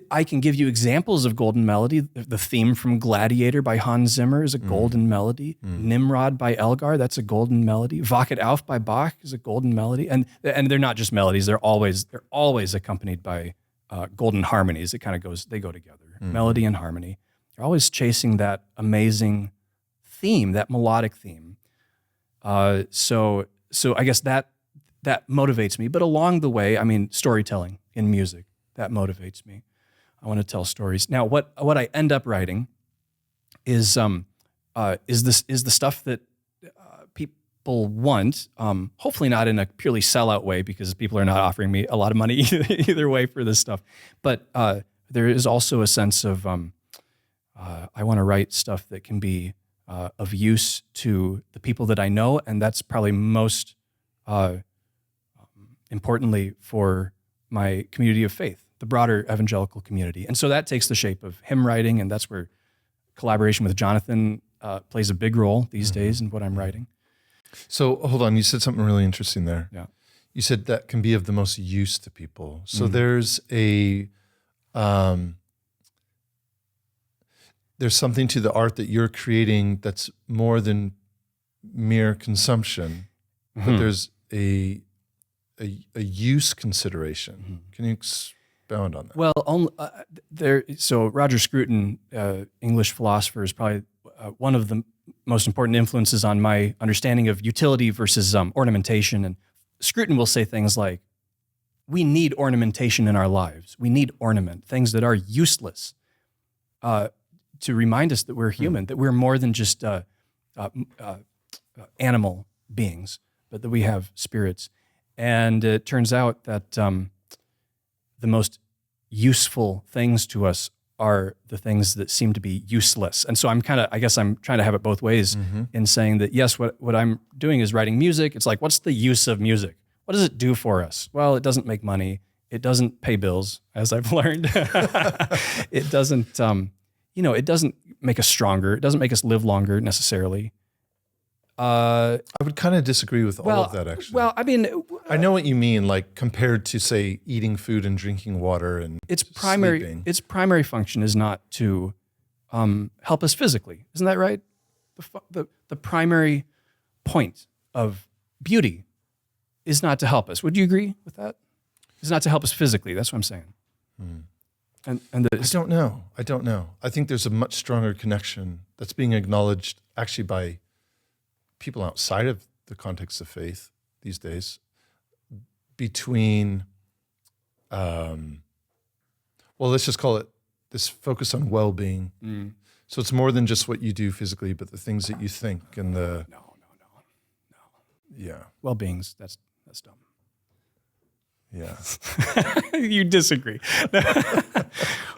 I can give you examples of golden melody. The theme from Gladiator by Hans Zimmer is a golden melody. Nimrod by Elgar, that's a golden melody. Wacht auf by Bach is a golden melody. And they're not just melodies, they're always accompanied by golden harmonies. They go together. Melody and harmony. They're always chasing that amazing theme, that melodic theme. So I guess that motivates me. But along the way, I mean, storytelling in music, that motivates me. I want to tell stories. Now, what I end up writing is the stuff that people want. Hopefully not in a purely sellout way, because people are not offering me a lot of money either way for this stuff. But there is also a sense of I want to write stuff that can be of use to the people that I know, and that's probably most importantly for my community of faith, the broader evangelical community. And so that takes the shape of hymn writing, and that's where collaboration with Jonathan plays a big role these days in what I'm writing. So hold on, you said something really interesting there. Yeah. You said that can be of the most use to people. So there's something to the art that you're creating that's more than mere consumption, but there's a use consideration. Can you expound on that? Well, so Roger Scruton, English philosopher, is probably one of the most important influences on my understanding of utility versus ornamentation. And Scruton will say things like, we need ornamentation in our lives. We need ornament, things that are useless, to remind us that we're human, that we're more than just animal beings, but that we have spirits. And it turns out that the most useful things to us are the things that seem to be useless. And so I guess I'm trying to have it both ways in saying that, yes, what I'm doing is writing music. It's like, what's the use of music? What does it do for us? Well, it doesn't make money. It doesn't pay bills, as I've learned. It doesn't, it doesn't make us stronger. It doesn't make us live longer necessarily. I would kind of disagree with all of that, actually. Well, I mean, I know what you mean, like compared to, say, eating food and drinking water and sleeping. Its primary function is not to help us physically. Isn't that right? The primary point of beauty is not to help us. Would you agree with that? It's not to help us physically. That's what I'm saying. And I don't know. I think there's a much stronger connection that's being acknowledged actually by people outside of the context of faith these days between, let's just call it this focus on well-being. So it's more than just what you do physically, but the things that you think and the... No. Yeah. Well-being's, that's dumb. Yeah. You disagree.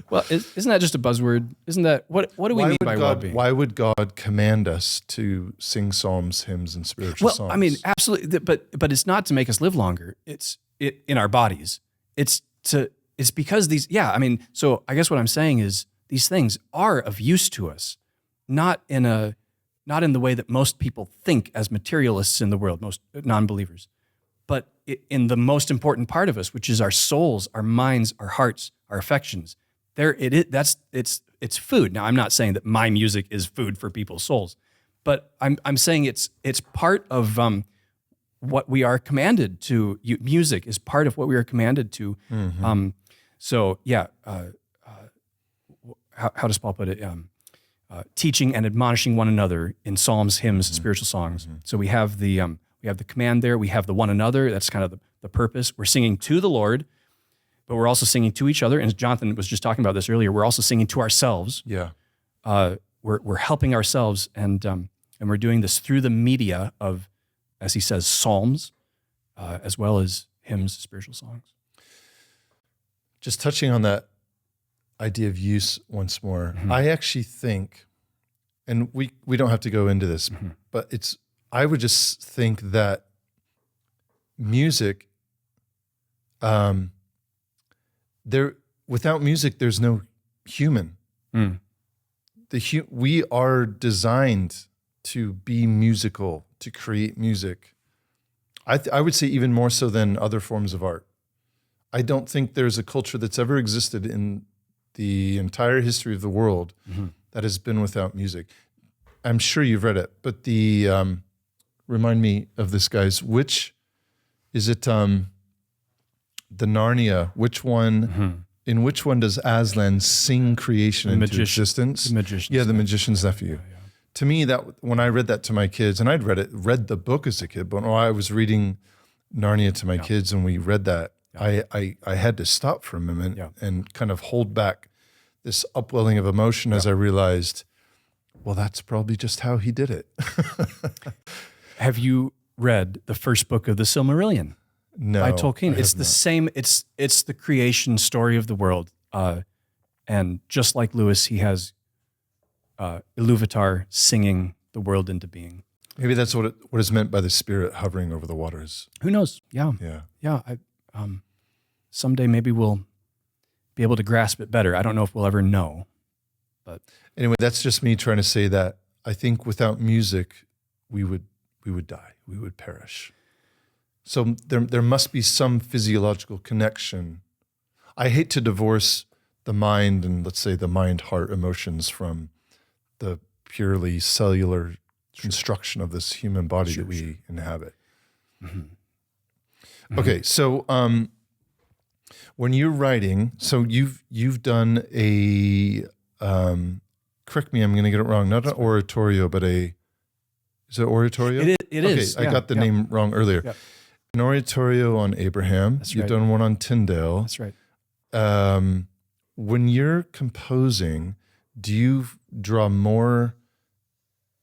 Well, isn't that just a buzzword? Isn't that, what do we mean by well-being? Why would God command us to sing psalms, hymns, and spiritual songs? I mean, absolutely, but it's not to make us live longer. It's in our bodies. It's because these, so I guess what I'm saying is these things are of use to us, not in the way that most people think as materialists in the world, most non-believers, but in the most important part of us, which is our souls, our minds, our hearts, our affections. It's food. Now, I'm not saying that my music is food for people's souls, but I'm saying it's part of what we are commanded to. Music is part of what we are commanded to. How does Paul put it? Teaching and admonishing one another in psalms, hymns, spiritual songs. So we have the command there. We have the one another. That's kind of the purpose. We're singing to the Lord, but we're also singing to each other. And as Jonathan was just talking about this earlier, we're also singing to ourselves. Yeah. We're helping ourselves, and we're doing this through the media of, as he says, psalms, as well as hymns, spiritual songs. Just touching on that idea of use once more, I actually think, and we don't have to go into this, but I would just think that music, without music, there's no human. We are designed to be musical, to create music. I would say even more so than other forms of art. I don't think there's a culture that's ever existed in the entire history of the world that has been without music. I'm sure you've read it, but remind me of this, guys. Which is it? The Narnia. Which one? In which one does Aslan sing creation into existence? The Magician's Yeah, the Magician's Nephew. Yeah. To me, that when I read that to my kids, and I'd read the book as a kid, but when I was reading Narnia to my kids and we read that, I had to stop for a moment and kind of hold back this upwelling of emotion as I realized, well, that's probably just how he did it. Have you read the first book of the Silmarillion? No, by Tolkien. It's the same. It's the creation story of the world, and just like Lewis, he has Iluvatar singing the world into being. Maybe that's what is meant by the spirit hovering over the waters. Who knows? Yeah. Someday maybe we'll be able to grasp it better. I don't know if we'll ever know, but anyway, that's just me trying to say that I think without music, we would die. We would perish. So there must be some physiological connection. I hate to divorce the mind and, let's say, the mind-heart emotions from the purely cellular construction of this human body that we inhabit. Okay, so when you're writing, so you've done a correct me, I'm going to get it wrong. Not an oratorio, but is it oratorio? It is. Okay, I got the name wrong earlier. Yeah. an oratorio on Abraham. That's You've right. done one on Tyndale. That's right. When you're composing, do you draw more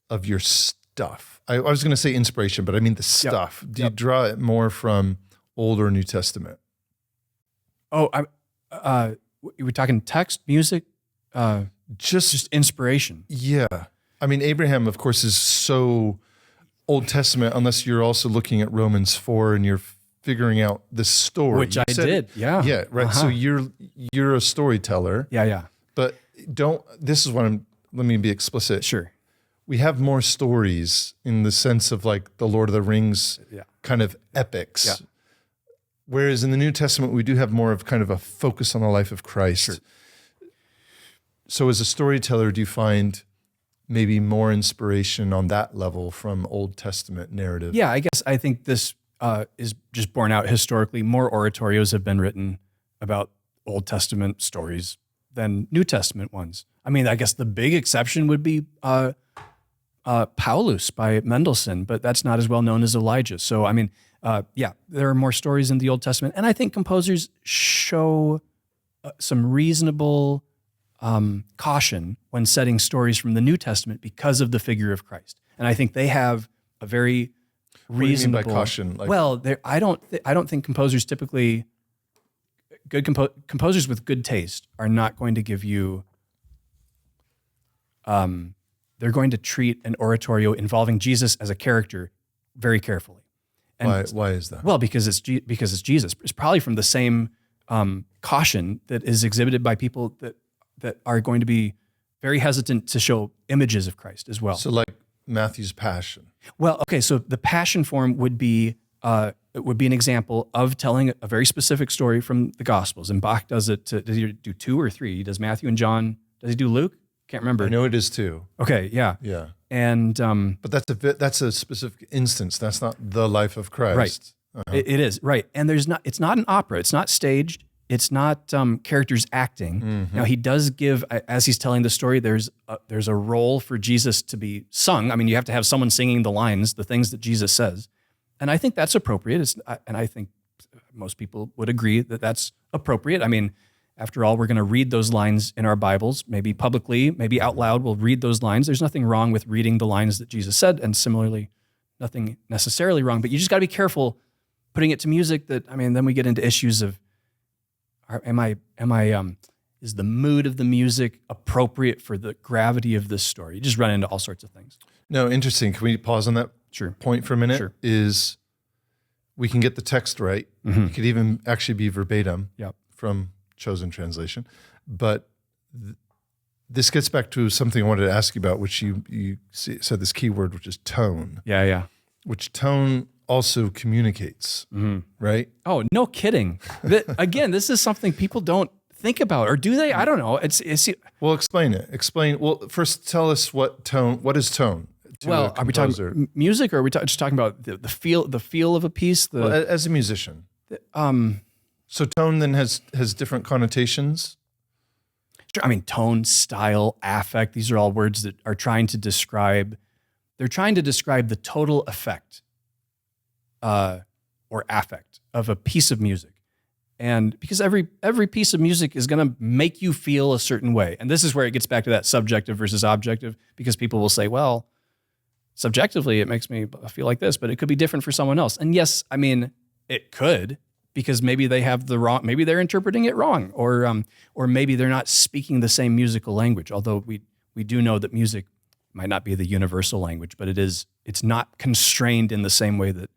of your stuff? I was going to say inspiration, but I mean the stuff. Do you draw it more from Old or New Testament? Oh, we're talking text, music, just inspiration. Yeah. I mean, Abraham, of course, is so Old Testament, unless you're also looking at Romans 4 and you're figuring out the story. Which I did, yeah. Yeah, right. Uh-huh. So you're a storyteller. Yeah. But let me be explicit. Sure. We have more stories in the sense of like the Lord of the Rings kind of epics. Yeah. Whereas in the New Testament, we do have more of kind of a focus on the life of Christ. Sure. So as a storyteller, do you find maybe more inspiration on that level from Old Testament narrative? Yeah, I think this is just borne out historically. More oratorios have been written about Old Testament stories than New Testament ones. I mean, I guess the big exception would be Paulus by Mendelssohn, but that's not as well known as Elijah. So, I mean, there are more stories in the Old Testament. And I think composers show some reasonable caution when setting stories from the New Testament because of the figure of Christ. And I think they have a very reasonable. What do you mean by caution? Well, I don't think composers typically, good composers with good taste are not going to give you. They're going to treat an oratorio involving Jesus as a character very carefully. And Why is that? Well, because it's Jesus. It's probably from the same caution that is exhibited by people that are going to be very hesitant to show images of Christ as well. So like Matthew's Passion. Well, okay, so the Passion form would be an example of telling a very specific story from the Gospels. And Bach does it. Does he do 2 or 3? He does Matthew and John. Does he do Luke? Can't remember. I know it is 2. Okay, yeah. Yeah. And But that's a specific instance. That's not the life of Christ. Right. Uh-huh. It is, right. And it's not an opera. It's not staged. It's not characters acting. Mm-hmm. Now, he does give, as he's telling the story, there's a role for Jesus to be sung. I mean, you have to have someone singing the lines, the things that Jesus says. And I think that's appropriate. And I think most people would agree that that's appropriate. I mean, after all, we're going to read those lines in our Bibles, maybe publicly, maybe out loud. We'll read those lines. There's nothing wrong with reading the lines that Jesus said, and similarly, nothing necessarily wrong. But you just got to be careful putting it to music. Then we get into issues of, is the mood of the music appropriate for the gravity of this story? You just run into all sorts of things. No, interesting. Can we pause on that point for a minute? Sure. Is we can get the text right. Mm-hmm. It could even actually be verbatim Yep. from chosen translation. But this gets back to something I wanted to ask you about, which you said this key word, which is tone. Yeah. Which tone also communicates, right? Oh, no kidding. Again, this is something people don't think about, or do they? I don't know. It's Well, explain it. Well, first tell us what is tone? Well, are we talking music, or are we just talking about the feel of a piece? As a musician. So tone then has different connotations? I mean, tone, style, affect, these are all words that are trying to describe the total effect or affect of a piece of music. And because every piece of music is going to make you feel a certain way. And this is where it gets back to that subjective versus objective, because people will say, well, subjectively, it makes me feel like this, but it could be different for someone else. And yes, I mean, it could, because maybe they have maybe they're interpreting it wrong, or maybe they're not speaking the same musical language. Although we do know that music might not be the universal language, but it's not constrained in the same way that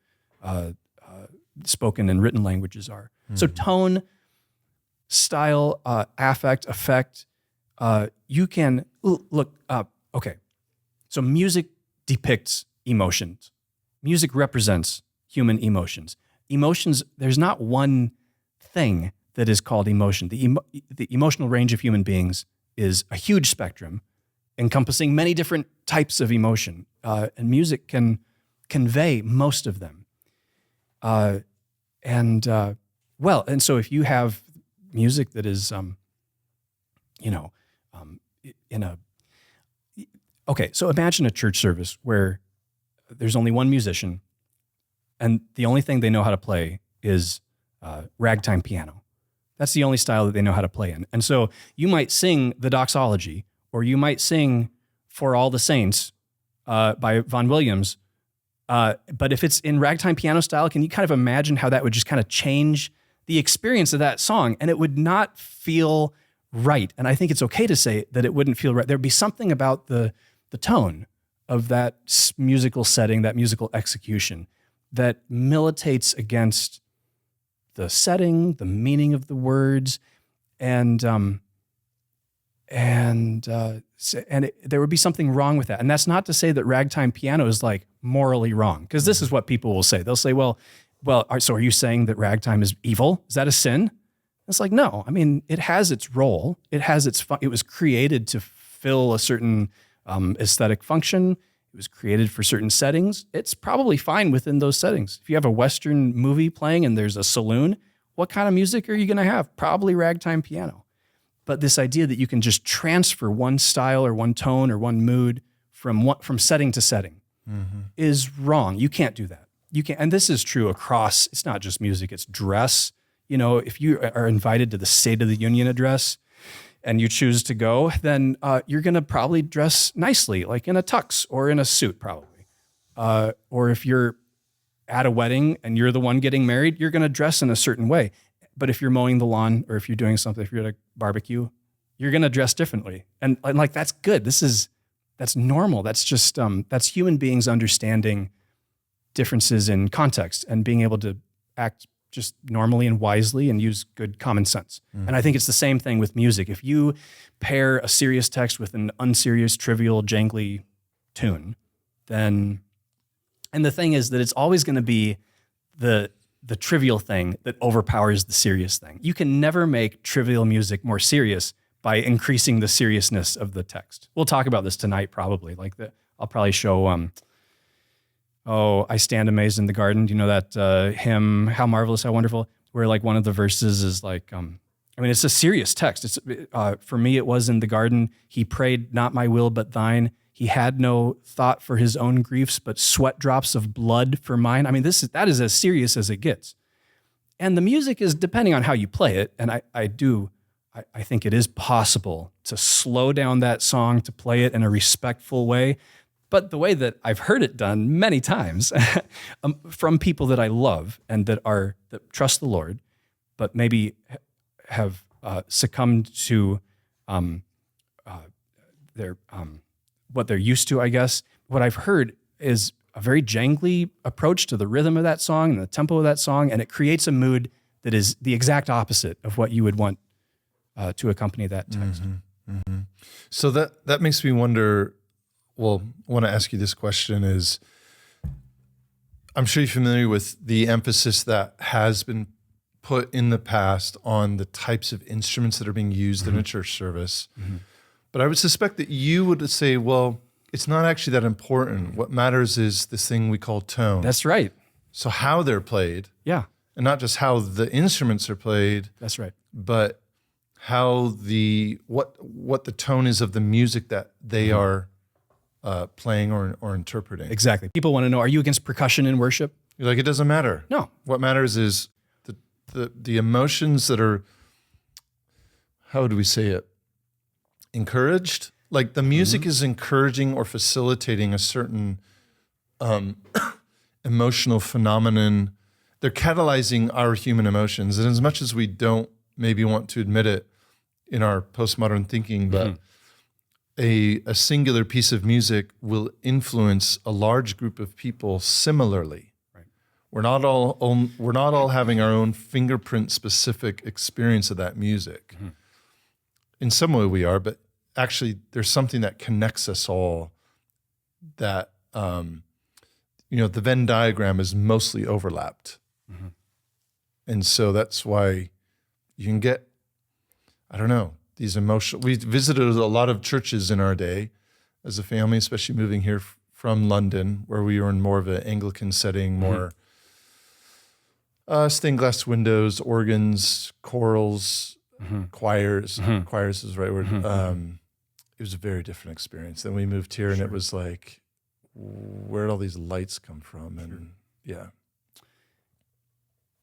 spoken and written languages are. Mm-hmm. So tone, style, affect, effect, you can look up. Okay, so music depicts emotions. Music represents human emotions. Emotions, there's not one thing that is called emotion. The emotional range of human beings is a huge spectrum encompassing many different types of emotion, and music can convey most of them. And so if you have music that is, so imagine a church service where there's only one musician and the only thing they know how to play is ragtime piano. That's the only style that they know how to play in. And so you might sing the doxology, or you might sing For All the Saints by Vaughan Williams. But if it's in ragtime piano style, can you kind of imagine how that would just kind of change the experience of that song? And it would not feel right. And I think it's okay to say that it wouldn't feel right. There'd be something about the tone of that musical setting, that musical execution, that militates against the setting, the meaning of the words, and there would be something wrong with that. And that's not to say that ragtime piano is like morally wrong, because this is what people will say. They'll say, well, so are you saying that ragtime is evil? Is that a sin? It's like, no. I mean, it has its role. It has it was created to fill a certain aesthetic function. It was created for certain settings. It's probably fine within those settings. If you have a Western movie playing and there's a saloon, what kind of music are you going to have? Probably ragtime piano. But this idea that you can just transfer one style or one tone or one mood from setting to setting is wrong. You can't do that. You can't, and this is true across, it's not just music, it's dress. You know, if you are invited to the State of the Union address and you choose to go, then you're going to probably dress nicely, like in a tux or in a suit probably. Or if you're at a wedding and you're the one getting married, you're going to dress in a certain way. But if you're mowing the lawn, or if you're doing something, if you're at a barbecue, you're going to dress differently. And like, that's good. That's normal. That's just, that's human beings understanding differences in context and being able to act just normally and wisely and use good common sense. And I think it's the same thing with music. If you pair a serious text with an unserious, trivial, jangly tune, then, and the thing is that it's always going to be the trivial thing that overpowers the serious thing. You can never make trivial music more serious by increasing the seriousness of the text. We'll talk about this tonight probably. I'll probably show, I Stand Amazed in the Garden. Do you know that hymn, How Marvelous, How Wonderful? Where like one of the verses is like, it's a serious text. It's for me, it was in the garden. He prayed, not my will, but thine. He had no thought for his own griefs, but sweat drops of blood for mine. I mean, that is as serious as it gets. And the music is depending on how you play it. And I think it is possible to slow down that song, to play it in a respectful way. But the way that I've heard it done many times from people that I love and that trust the Lord, but maybe have succumbed to what they're used to, I guess. What I've heard is a very jangly approach to the rhythm of that song and the tempo of that song, and it creates a mood that is the exact opposite of what you would want to accompany that text. So that makes me wonder, well, I want to ask you this question is, I'm sure you're familiar with the emphasis that has been put in the past on the types of instruments that are being used in a church service. But I would suspect that you would say, well, it's not actually that important. What matters is this thing we call tone. That's right. So how they're played. Yeah. And not just how the instruments are played. That's right. But how what the tone is of the music that they are playing or interpreting. Exactly. People want to know, are you against percussion in worship? You're like, it doesn't matter. No. What matters is the emotions that are, how do we say it? Encouraged. Like the music is encouraging or facilitating a certain emotional phenomenon. They're catalyzing our human emotions. And as much as we don't maybe want to admit it in our postmodern thinking, but a singular piece of music will influence a large group of people similarly. Right. We're not all having our own fingerprint specific experience of that music. In some way we are, but actually there's something that connects us all that, the Venn diagram is mostly overlapped. And so that's why you can get, I don't know, these emotional, we visited a lot of churches in our day as a family, especially moving here from London, where we were in more of an Anglican setting, more stained glass windows, organs, chorals, choirs. Choirs is the right word. It was a very different experience. Then we moved here and it was like, where did all these lights come from? And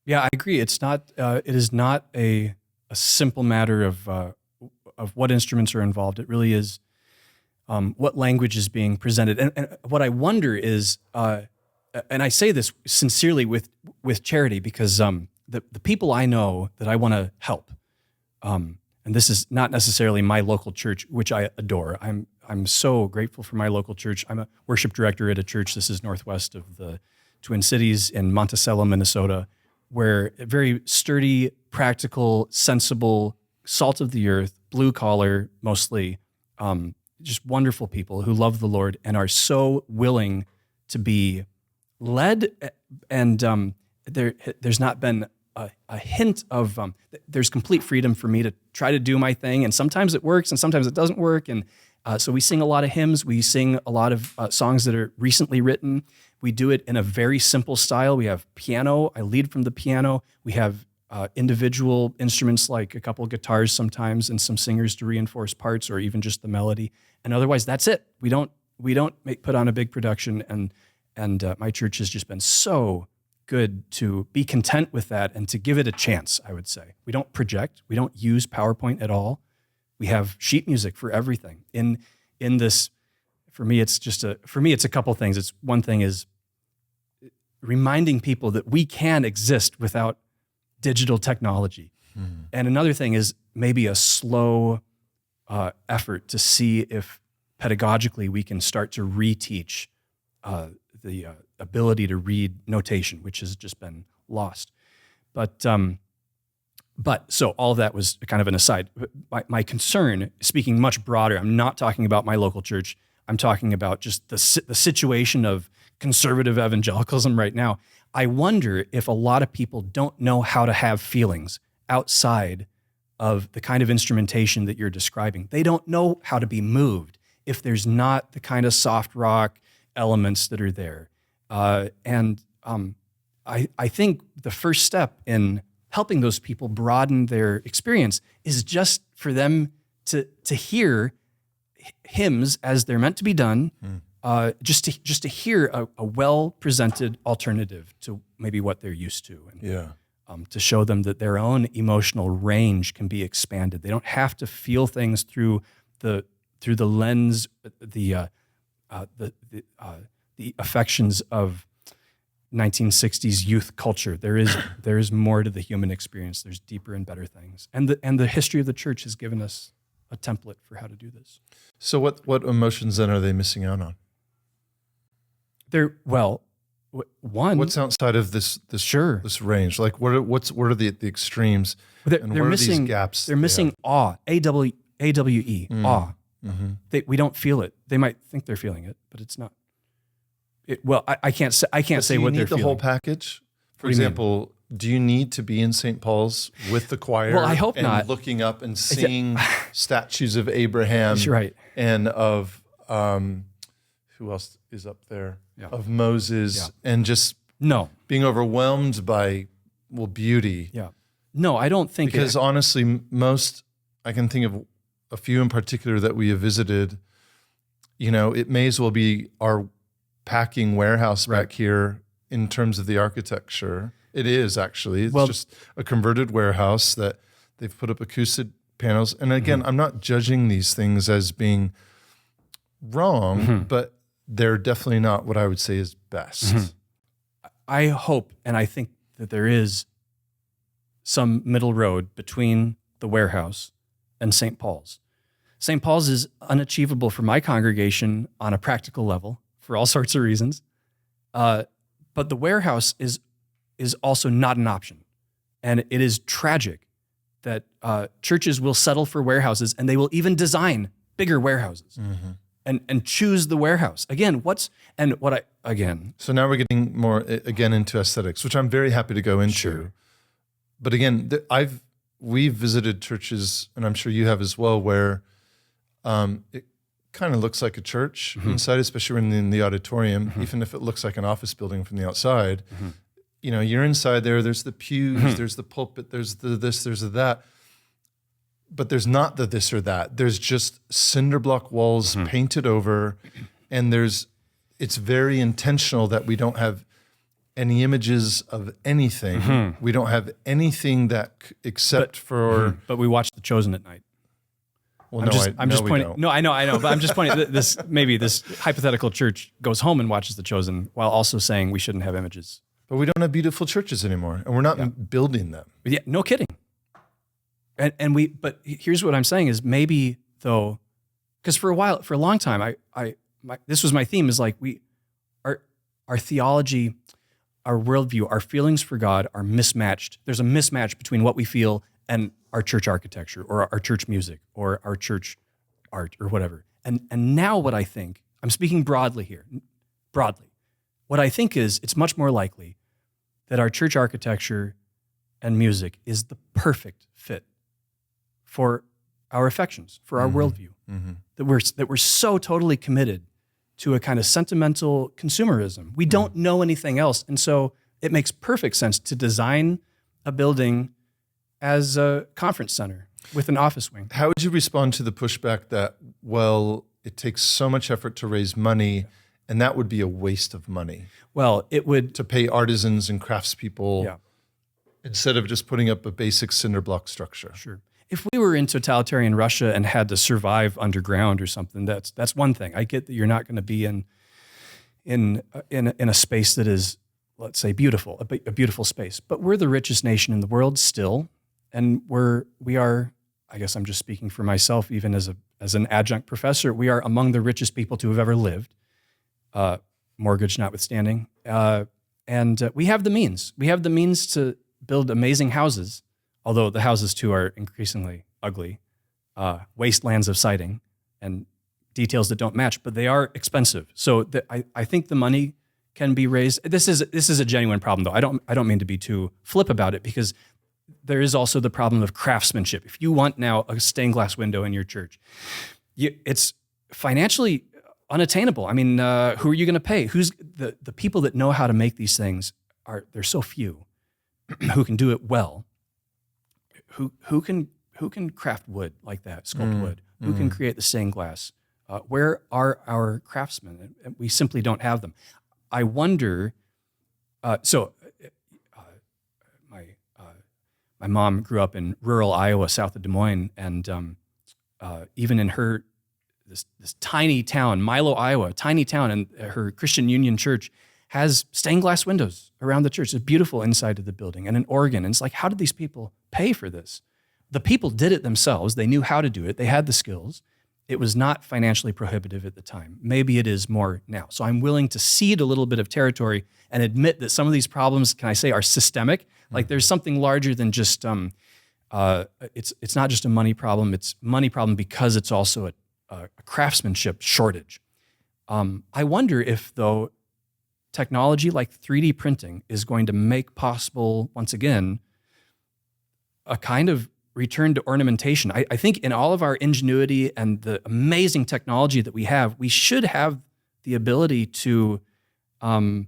Yeah, I agree. It's not. It is not a simple matter of what instruments are involved. It really is what language is being presented. And what I wonder is, and I say this sincerely with charity, because the people I know that I want to help, and this is not necessarily my local church, which I adore. I'm so grateful for my local church. I'm a worship director at a church. This is northwest of the Twin Cities in Monticello, Minnesota, where a very sturdy, practical, sensible, salt of the earth, blue collar mostly, just wonderful people who love the Lord and are so willing to be led. And there's not been a hint of, there's complete freedom for me to try to do my thing. And sometimes it works and sometimes it doesn't work. And so we sing a lot of hymns. We sing a lot of songs that are recently written. We do it in a very simple style. We have piano. I lead from the piano. We have individual instruments like a couple of guitars sometimes and some singers to reinforce parts or even just the melody. And otherwise, that's it. We don't put on a big production. And my church has just been so good to be content with that and to give it a chance, I would say. We don't project. We don't use PowerPoint at all. We have sheet music for everything. In this, for me, it's a couple things. It's one thing is reminding people that we can exist without digital technology. Mm. And another thing is maybe a slow effort to see if pedagogically we can start to reteach the ability to read notation, which has just been lost. But so all of that was kind of an aside. My concern, speaking much broader, I'm not talking about my local church. I'm talking about just the situation of conservative evangelicalism right now. I wonder if a lot of people don't know how to have feelings outside of the kind of instrumentation that you're describing. They don't know how to be moved if there's not the kind of soft rock elements that are there. And I think the first step in helping those people broaden their experience is just for them to hear hymns as they're meant to be done, just to hear a well-presented alternative to maybe what they're used to. And, to show them that their own emotional range can be expanded. They don't have to feel things through the lens, the affections of 1960s youth culture. There is more to the human experience. There's deeper and better things. And the history of the church has given us a template for how to do this. So what emotions then are they missing out on? What's outside of this this range? Like what are the extremes? They're what are missing these gaps? They're missing awe. AWE, awe. Mm-hmm. We don't feel it. They might think they're feeling it, but it's not. I can't say what they're feeling. Do you need the whole package? For example, do you need to be in St. Paul's with the choir? Well, I hope and not. Looking up and seeing statues of Abraham, that's right, and of who else is up there? Yeah. Of Moses, and just being overwhelmed by beauty. Yeah, no, I don't think because honestly, I can think of a few in particular that we have visited. It may as well be our packing warehouse back here in terms of the architecture. It is actually. It's just a converted warehouse that they've put up acoustic panels. And again, I'm not judging these things as being wrong, but they're definitely not what I would say is best. I hope, and I think that there is some middle road between the warehouse and St. Paul's. St. Paul's is unachievable for my congregation on a practical level for all sorts of reasons. But the warehouse is also not an option. And it is tragic that churches will settle for warehouses and they will even design bigger warehouses and choose the warehouse. So now we're getting more again into aesthetics, which I'm very happy to go into. Sure. But again, we've visited churches, and I'm sure you have as well, where it kind of looks like a church inside, especially when in the auditorium, even if it looks like an office building from the outside. You're inside there, there's the pews, there's the pulpit, there's the this, there's the that. But there's not the this or that. There's just cinder block walls painted over, and it's very intentional that we don't have any images of anything. Mm-hmm. We don't have anything that except for. But we watch The Chosen at night. Well, I'm just we pointing. don't. No, I know, but I'm just pointing. Maybe this hypothetical church goes home and watches The Chosen while also saying we shouldn't have images. But we don't have beautiful churches anymore, and we're not building them. But yeah, no kidding. But here's what I'm saying is maybe though, because for a long time, this was my theme is like our theology, our worldview, our feelings for God are mismatched. There's a mismatch between what we feel and our church architecture or our church music or our church art or whatever. And now what I think, I'm speaking broadly here, what I think is it's much more likely that our church architecture and music is the perfect fit for our affections, for our worldview, that we're so totally committed to a kind of sentimental consumerism. We don't know anything else. And so it makes perfect sense to design a building as a conference center with an office wing. How would you respond to the pushback that, well, it takes so much effort to raise money, and that would be a waste of money? Well, it would... To pay artisans and craftspeople instead of just putting up a basic cinder block structure. Sure. If we were in totalitarian Russia and had to survive underground or something, that's one thing. I get that you're not going to be in a space that is, let's say, beautiful, a beautiful space. But we're the richest nation in the world still. And we are, I guess I'm just speaking for myself, even as an adjunct professor, we are among the richest people to have ever lived, mortgage notwithstanding. And we have the means. We have the means to build amazing houses, although the houses too are increasingly ugly, wastelands of siding and details that don't match, but they are expensive. So I think the money can be raised. This is a genuine problem though. I don't mean to be too flip about it because there is also the problem of craftsmanship. If you want now a stained glass window in your church, it's financially unattainable. I mean, who are you going to pay? Who's the people that know how to make these things they're so few who can do it well. Who can craft wood like that, sculpt wood? Who can create the stained glass? Where are our craftsmen? And we simply don't have them. I wonder. My mom grew up in rural Iowa, south of Des Moines, and even in her this tiny town, Milo, Iowa, tiny town, and her Christian Union Church has stained glass windows around the church. It's beautiful inside of the building and an organ. And it's like, how did these people pay for this? The people did it themselves. They knew how to do it. They had the skills. It was not financially prohibitive at the time. Maybe it is more now. So I'm willing to cede a little bit of territory and admit that some of these problems, can I say, are systemic. Like there's something larger than just, it's not just a money problem. It's a money problem because it's also a craftsmanship shortage. I wonder if, though, technology like 3D printing is going to make possible, once again, a kind of return to ornamentation. I think in all of our ingenuity and the amazing technology that we have, we should have the ability to be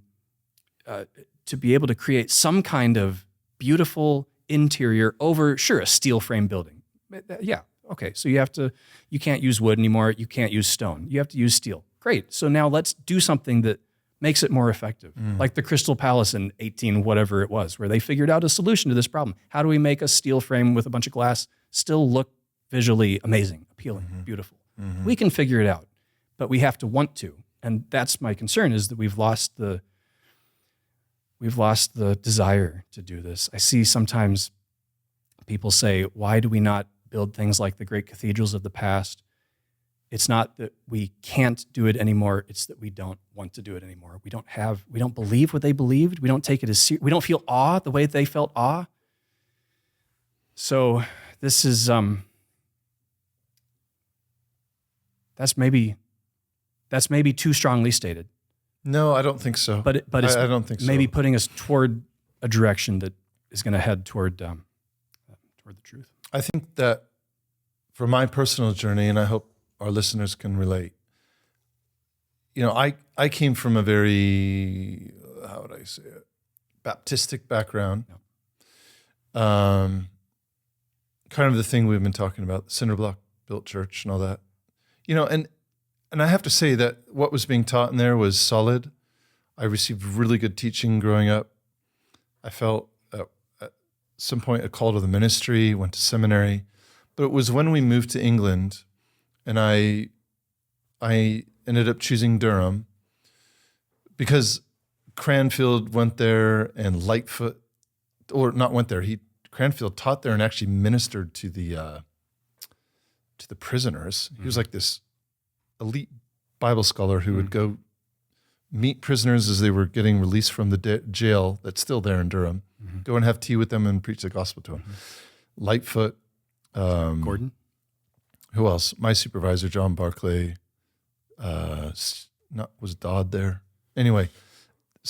able to create some kind of beautiful interior over, sure, a steel frame building. Yeah, okay, so you can't use wood anymore, you can't use stone, you have to use steel. Great, so now let's do something that makes it more effective. Like the Crystal Palace in 18 whatever it was, where they figured out a solution to this problem. How do we make a steel frame with a bunch of glass still look visually amazing, appealing, beautiful? We can figure it out, but we have to want to. And that's my concern, is that we've lost the desire to do this. I see sometimes people say, why do we not build things like the great cathedrals of the past? It's not that we can't do it anymore. It's that we don't want to do it anymore. We don't believe what they believed. We don't take it as serious. We don't feel awe the way they felt awe. So this is, that's maybe too strongly stated. No, I don't think so. But it's I don't think so. Maybe putting us toward a direction that is going to head toward the truth. I think that for my personal journey, and I hope our listeners can relate, I came from a very, how would I say it, Baptistic background. Yeah. Kind of the thing we've been talking about, the cinder block built church and all that. And I have to say that what was being taught in there was solid. I received really good teaching growing up. I felt at some point a call to the ministry, went to seminary. But it was when we moved to England and I ended up choosing Durham because Cranfield went there and Lightfoot, or not went there, Cranfield taught there and actually ministered to the prisoners. He was like this elite Bible scholar who would go meet prisoners as they were getting released from the jail that's still there in Durham, go and have tea with them and preach the gospel to them. Lightfoot. Gordon? Who else? My supervisor, John Barclay. Was Dodd there? Anyway,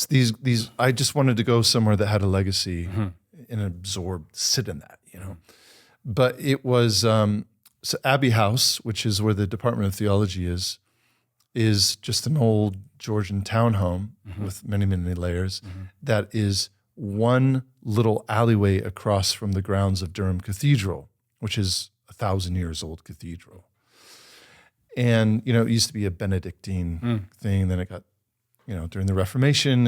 these. I just wanted to go somewhere that had a legacy and sit in that, But it was so Abbey House, which is where the Department of Theology is just an old Georgian townhome with many, many layers. That is one little alleyway across from the grounds of Durham Cathedral, which is 1,000 years old cathedral. And, it used to be a Benedictine thing. Then it got, during the Reformation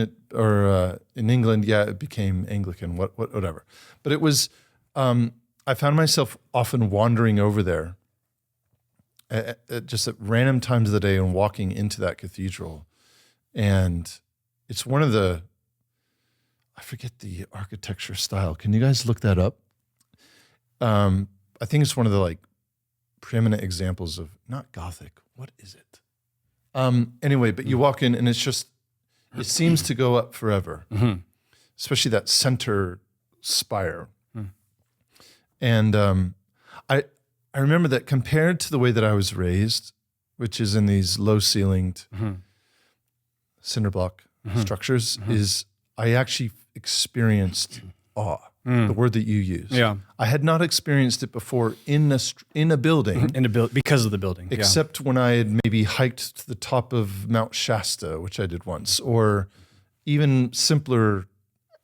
in England, it became Anglican, whatever. But it was, I found myself often wandering over there just at random times of the day and walking into that cathedral. And it's one of I forget the architecture style. Can you guys look that up? I think it's one of the preeminent examples of not Gothic. What is it? Anyway, but you walk in and it seems to go up forever, especially that center spire. And I remember that compared to the way that I was raised, which is in these low-ceilinged cinder block structures, is I actually experienced awe. The word that you use. Yeah. I had not experienced it before in a building. Because of the building. Except when I had maybe hiked to the top of Mount Shasta, which I did once, or even simpler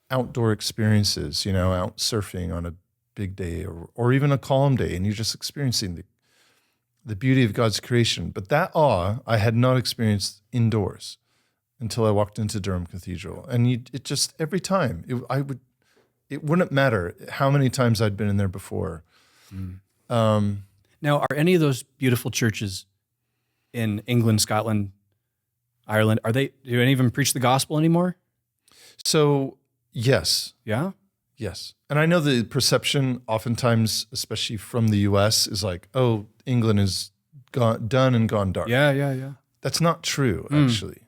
outdoor experiences, out surfing on a big day or even a calm day, and you're just experiencing the beauty of God's creation. But that awe I had not experienced indoors until I walked into Durham Cathedral. And it just, every time, it wouldn't matter how many times I'd been in there before. Now, are any of those beautiful churches in England, Scotland, Ireland, do any of them preach the gospel anymore? So, yes. Yeah? Yes. And I know the perception oftentimes, especially from the U.S., is oh, England is done and gone dark. Yeah. That's not true, actually.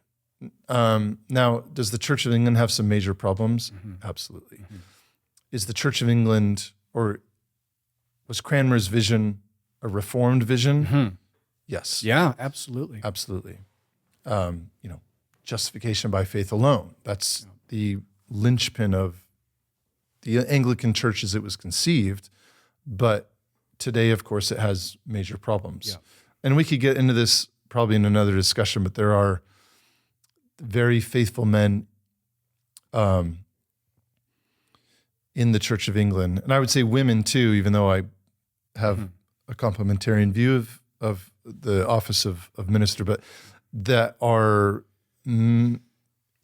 Now, does the Church of England have some major problems? Absolutely. Is the Church of England, or was Cranmer's vision a reformed vision? Yes. Yeah, absolutely. Absolutely. Justification by faith alone. That's the linchpin of the Anglican Church as it was conceived. But today, of course, it has major problems. Yeah. And we could get into this probably in another discussion, but there are very faithful men in the Church of England, and I would say women too, even though I have a complementarian view of the office of minister, but that are in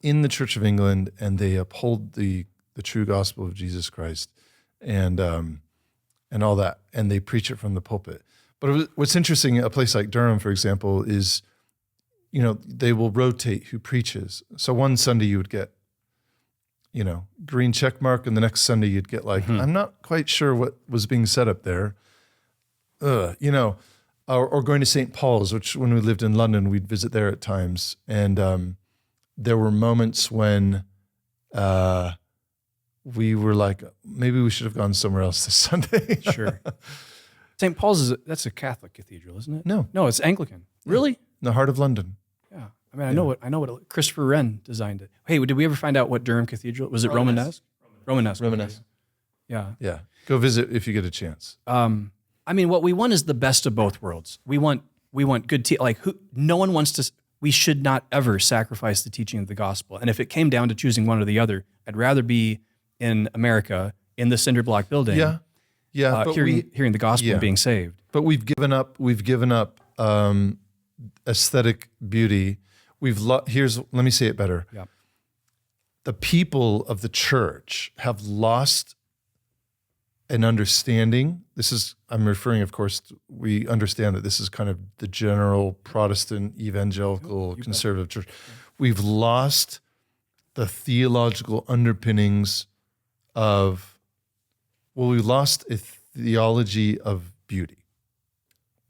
the Church of England, and they uphold the true gospel of Jesus Christ and all that, and they preach it from the pulpit. But what's interesting, a place like Durham, for example, is they will rotate who preaches. So one Sunday you would get green check mark, and the next Sunday you'd get I'm not quite sure what was being said up there. Or going to St. Paul's, which when we lived in London, we'd visit there at times. And there were moments when we were maybe we should have gone somewhere else this Sunday. Sure. St. Paul's, that's a Catholic cathedral, isn't it? No, it's Anglican. Really? In the heart of London. Yeah. I mean, I know what Christopher Wren designed it. Hey, did we ever find out what Durham Cathedral was? It Romanesque? Romanesque. Yeah. Yeah. Go visit if you get a chance. I mean, what we want is the best of both worlds. We want good no one wants to. We should not ever sacrifice the teaching of the gospel. And if it came down to choosing one or the other, I'd rather be in America in the cinder block building. Yeah. Hearing the gospel and being saved. But we've given up aesthetic beauty. Let me say it better. Yeah. the people of the church have lost an understanding. I'm referring, of course, we understand that this is kind of the general Protestant, evangelical, conservative church. We've lost the theological underpinnings we've lost a theology of beauty.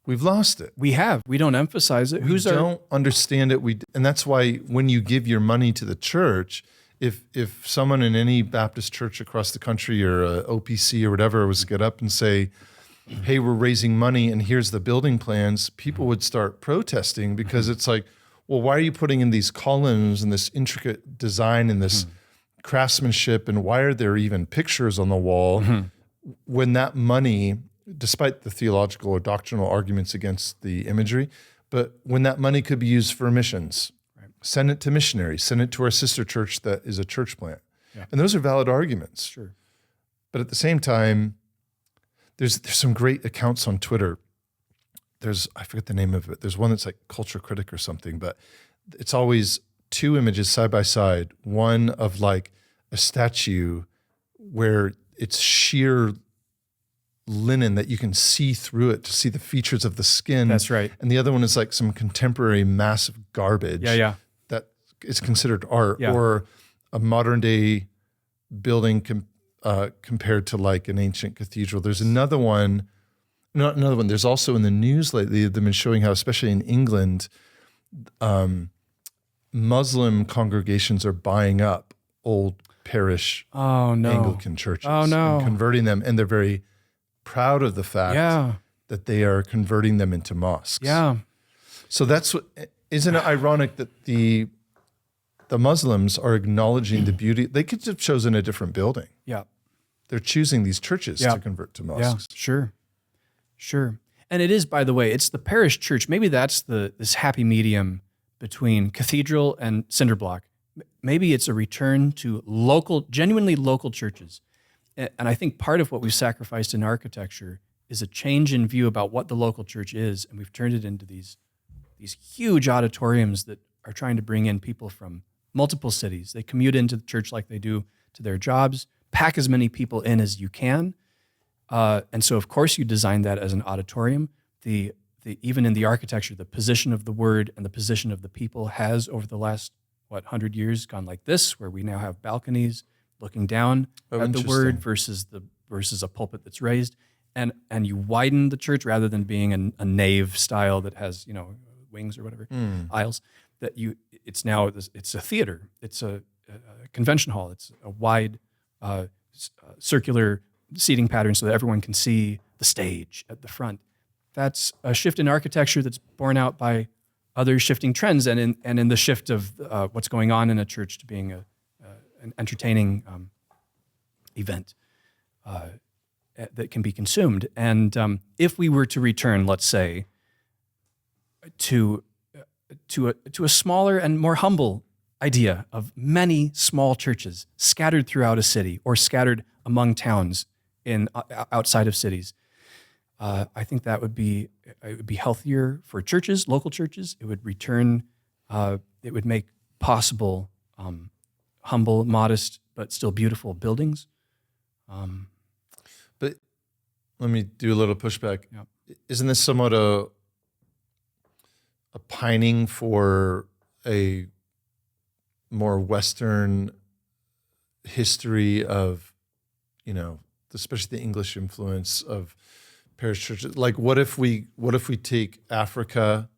We've lost it. We have. We don't emphasize it. We don't understand it. And that's why when you give your money to the church, if someone in any Baptist church across the country or a OPC or whatever was to get up and say, hey, we're raising money and here's the building plans, people would start protesting because it's like, well, why are you putting in these columns and this intricate design and this craftsmanship, and why are there even pictures on the wall when that money, despite the theological or doctrinal arguments against the imagery, but when that money could be used for missions, send it to missionaries, send it to our sister church that is a church plant. Yeah. And those are valid arguments. Sure. But at the same time, there's some great accounts on Twitter. I forget the name of it. There's one that's like Culture Critic or something, but it's always two images side by side. One of like a statue where it's sheer linen that you can see through it to see the features of the skin. That's right. And the other one is like some contemporary massive garbage. Yeah. That is considered art, Yeah. or a modern day building compared to like an ancient cathedral. There's another one. There's also in the news lately, they've been showing how, especially in England, Muslim congregations are buying up old parish Anglican churches and converting them. And they're very proud of the fact that they are converting them into mosques. Yeah. So isn't it ironic that the Muslims are acknowledging the beauty? They could have chosen a different building. Yeah. They're choosing these churches to convert to mosques. Yeah, sure. And it is, by the way, it's the parish church. Maybe that's this happy medium between cathedral and cinder block. Maybe it's a return to genuinely local churches. And I think part of what we've sacrificed in architecture is a change in view about what the local church is, and we've turned it into these huge auditoriums that are trying to bring in people from multiple cities. They commute into the church like they do to their jobs, pack as many people in as you can. And so, of course, you design that as an auditorium. Even in the architecture, the position of the word and the position of the people has, over the last, 100 years, gone like this, where we now have balconies looking down at the word versus a pulpit that's raised. And you widen the church rather than being a nave style that has, wings or whatever, aisles. It's a theater. It's a convention hall. It's a wide circular seating pattern so that everyone can see the stage at the front. That's a shift in architecture that's borne out by other shifting trends and in the shift of what's going on in a church to being an entertaining event that can be consumed. And if we were to return, let's say, to a smaller and more humble idea of many small churches scattered throughout a city or scattered among towns outside of cities, I think that would be healthier for churches, local churches. It would it would make possible humble, modest, but still beautiful buildings. But let me do a little pushback. Yep. Isn't this somewhat a pining for a more Western history of, especially the English influence of parish churches? Like, what if we take Africa,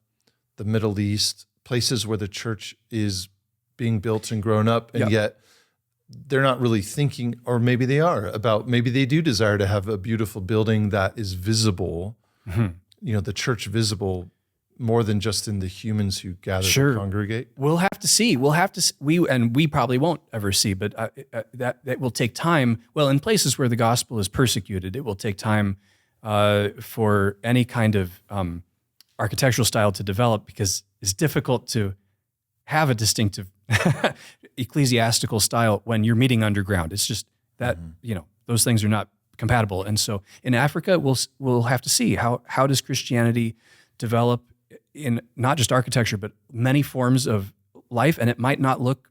the Middle East, places where the church is being built and grown up, and yet they're not really thinking, or maybe they are, about maybe they do desire to have a beautiful building that is visible, the church visible more than just in the humans who gather to congregate. We'll have to see. We probably won't ever see, but that will take time. Well, in places where the gospel is persecuted, it will take time for any kind of architectural style to develop, because it's difficult to have a distinctive ecclesiastical style when you're meeting underground. It's just that, those things are not compatible. And so in Africa, we'll have to see how does Christianity develop in not just architecture, but many forms of life. And it might not look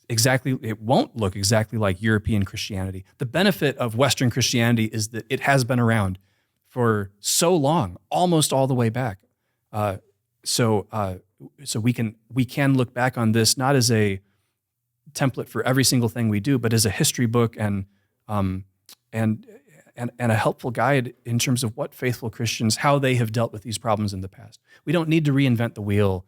it won't look exactly like European Christianity. The benefit of Western Christianity is that it has been around for so long, almost all the way back. So we can look back on this not as a template for every single thing we do, but as a history book and a helpful guide in terms of what faithful Christians, how they have dealt with these problems in the past. We don't need to reinvent the wheel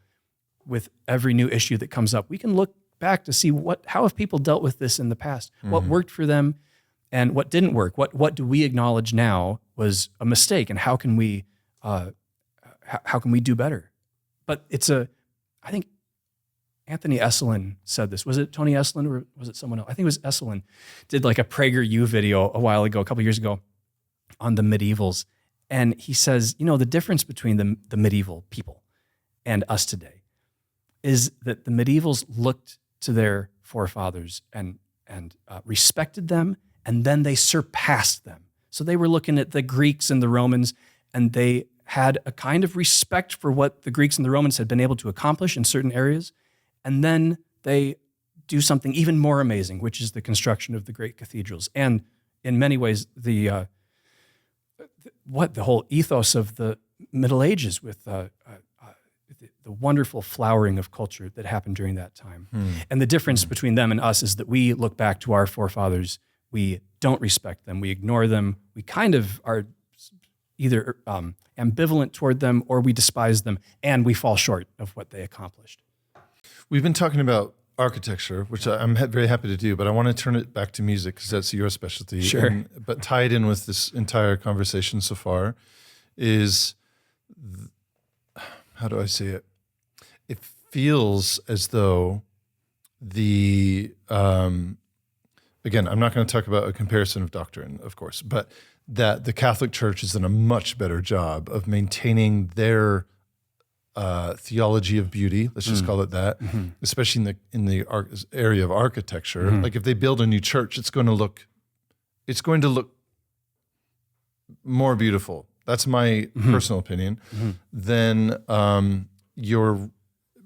with every new issue that comes up. We can look back to see how have people dealt with this in the past, what worked for them and what didn't work. What do we acknowledge now was a mistake, and how can we do better? But I think Anthony Esselin said this. Was it Tony Esselin or was it someone else? I think it was Esselin. Did like a PragerU video a while ago, a couple years ago, on the medievals. And he says, the difference between the medieval people and us today is that the medievals looked to their forefathers and respected them, and then they surpassed them. So they were looking at the Greeks and the Romans, and they had a kind of respect for what the Greeks and the Romans had been able to accomplish in certain areas. And then they do something even more amazing, which is the construction of the great cathedrals. And in many ways, the whole ethos of the Middle Ages with the wonderful flowering of culture that happened during that time. And the difference between them and us is that we look back to our forefathers. We don't respect them. We ignore them. We kind of are either ambivalent toward them or we despise them, and we fall short of what they accomplished. We've been talking about architecture, which I'm very happy to do, but I want to turn it back to music because that's your specialty. Sure. But tied in with this entire conversation so far is, how do I say it? It feels as though again, I'm not going to talk about a comparison of doctrine, of course, but that the Catholic Church has done a much better job of maintaining their theology of beauty, let's just call it that, especially in the area of architecture. Like if they build a new church, it's going to look more beautiful. That's my personal opinion than your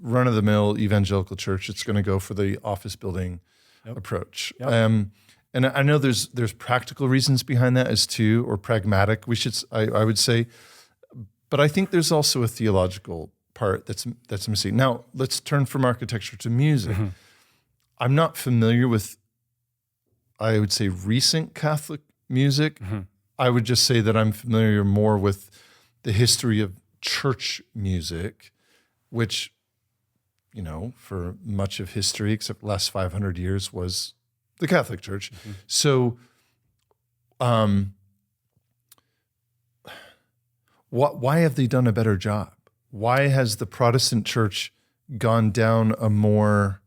run-of-the-mill evangelical church. It's going to go for the office building approach. And I know there's practical reasons behind that as too, or pragmatic, I would say. But I think there's also a theological part that's missing. Now, let's turn from architecture to music. I'm not familiar with, I would say, recent Catholic music. I would just say that I'm familiar more with the history of church music, which, for much of history, except the last 500 years, was the Catholic Church. So, why have they done a better job? Why has the Protestant Church gone down a more,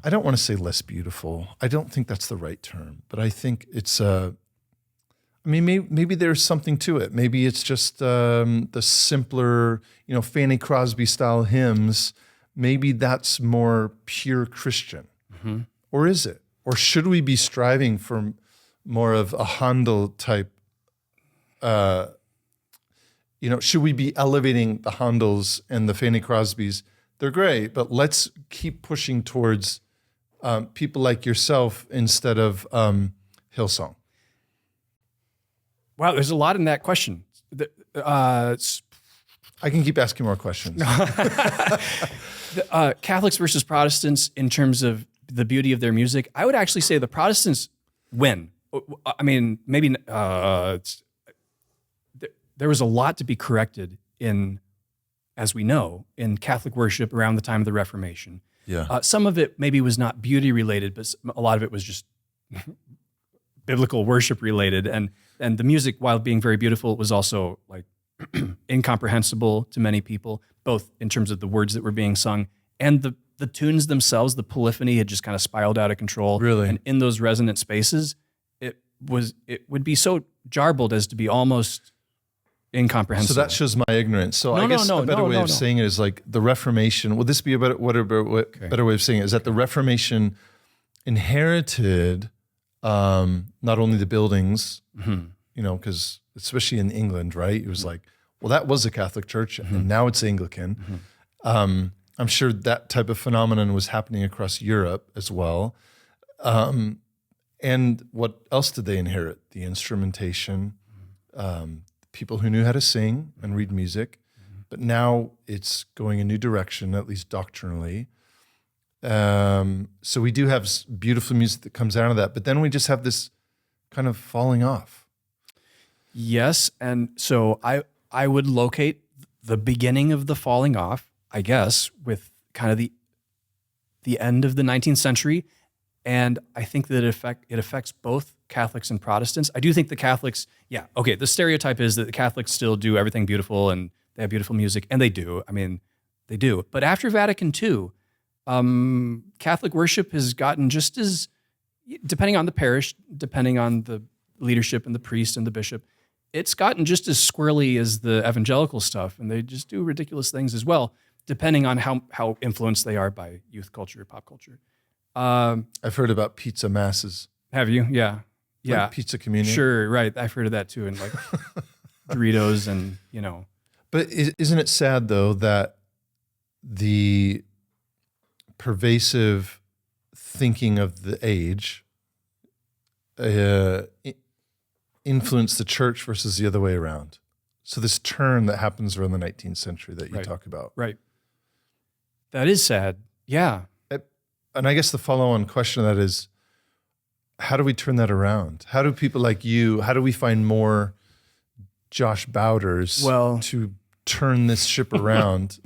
I don't want to say less beautiful. I don't think that's the right term, but I think it's maybe there's something to it. Maybe it's just the simpler, Fanny Crosby style hymns. Maybe that's more pure Christian. Or is it? Or should we be striving for more of a Handel type, should we be elevating the Handels and the Fanny Crosbys? They're great, but let's keep pushing towards people like yourself instead of Hillsong. Wow, there's a lot in that question. I can keep asking more questions. Catholics versus Protestants in terms of the beauty of their music, I would actually say the Protestants win. I mean, maybe there was a lot to be corrected as we know, in Catholic worship around the time of the Reformation. Yeah. Some of it maybe was not beauty related, but a lot of it was just biblical worship related. And the music, while being very beautiful, was also like incomprehensible to many people, both in terms of the words that were being sung and the tunes themselves. The polyphony had just kind of spiraled out of control. Really? And in those resonant spaces, it would be so jarbled as to be almost incomprehensible. So that shows my ignorance. So I guess a better way of saying it is like the Reformation. Would this be a better way of saying it? Is that the Reformation inherited not only the buildings, because especially in England, right? It was like, well, that was a Catholic church, and now it's Anglican. I'm sure that type of phenomenon was happening across Europe as well. And what else did they inherit? The instrumentation, people who knew how to sing and read music. But now it's going a new direction, at least doctrinally. So we do have beautiful music that comes out of that. But then we just have this kind of falling off. Yes, and so I would locate the beginning of the falling off, I guess, with kind of the end of the 19th century, and I think that it affects both Catholics and Protestants. I do think the Catholics, the stereotype is that the Catholics still do everything beautiful and they have beautiful music, and they do. I mean, they do. But after Vatican II, Catholic worship has gotten just as, depending on the parish, depending on the leadership and the priest and the bishop, it's gotten just as squirrely as the evangelical stuff, and they just do ridiculous things as well, depending on how influenced they are by youth culture, pop culture. I've heard about pizza masses. Have you? Yeah. Yeah. Like pizza communion. Sure, right. I've heard of that too, and like Doritos and, But isn't it sad, though, that the pervasive thinking of the age influenced the church versus the other way around? So this turn that happens around the 19th century that you talk about. Right. That is sad. Yeah. And I guess the follow-on question of that is, how do we turn that around? How do people like you, how do we find more Josh Bowders to turn this ship around?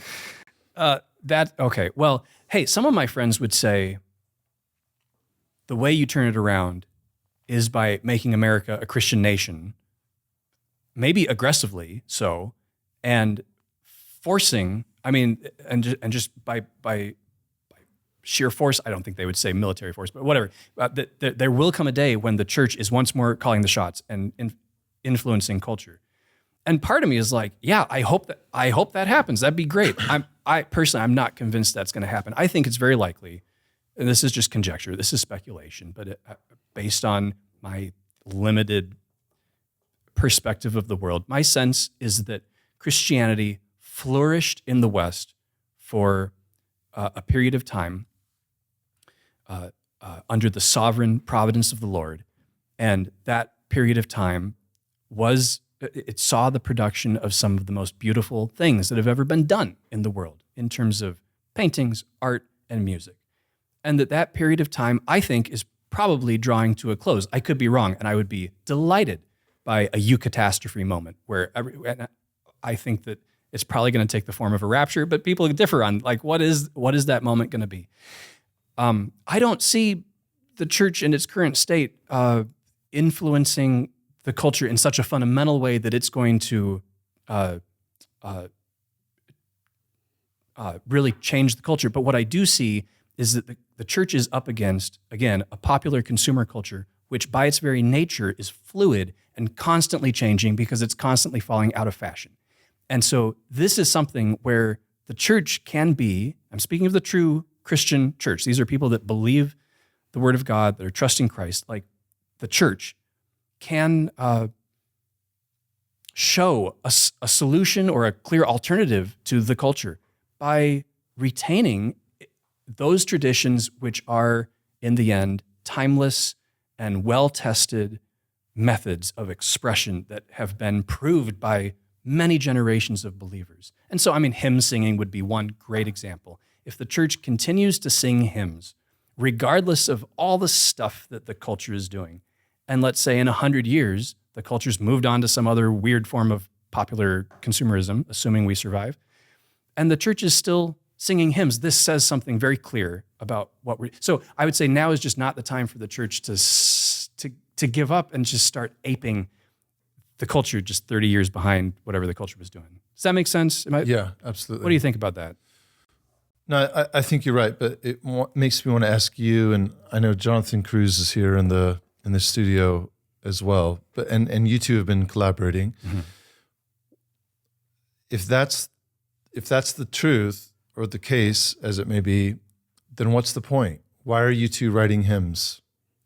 Okay. Well, hey, some of my friends would say the way you turn it around is by making America a Christian nation, maybe aggressively so, and forcing, and just by sheer force, I don't think they would say military force, but whatever. There will come a day when the church is once more calling the shots and influencing culture. And part of me is like, yeah, I hope that happens. That'd be great. I personally, I'm not convinced that's going to happen. I think it's very likely, and this is just conjecture, this is speculation, but based on my limited perspective of the world, my sense is that Christianity flourished in the West for a period of time under the sovereign providence of the Lord. And that period of time it saw the production of some of the most beautiful things that have ever been done in the world in terms of paintings, art, and music. And that period of time, I think, is probably drawing to a close. I could be wrong, and I would be delighted by a eucatastrophe moment where I think that it's probably going to take the form of a rapture, but people differ on like what is that moment going to be. I don't see the church in its current state influencing the culture in such a fundamental way that it's going to really change the culture. But what I do see is that the church is up against, again, a popular consumer culture, which by its very nature is fluid and constantly changing because it's constantly falling out of fashion. And so this is something where the church can be, I'm speaking of the true Christian church. These are people that believe the word of God, that are trusting Christ. Like the church can show a solution or a clear alternative to the culture by retaining those traditions which are, in the end, timeless and well-tested methods of expression that have been proved by many generations of believers. And so, hymn singing would be one great example. If the church continues to sing hymns, regardless of all the stuff that the culture is doing, and let's say in 100 years, the culture's moved on to some other weird form of popular consumerism, assuming we survive, and the church is still singing hymns, this says something very clear about what we're... So I would say now is just not the time for the church to give up and just start aping the culture just 30 years behind whatever the culture was doing. Does that make sense? Yeah, absolutely. What do you think about that? No, I think you're right, but it makes me want to ask you, and I know Jonathan Cruz is here in the studio as well, but and you two have been collaborating. Mm-hmm. If that's the truth or the case, as it may be, then what's the point? Why are you two writing hymns?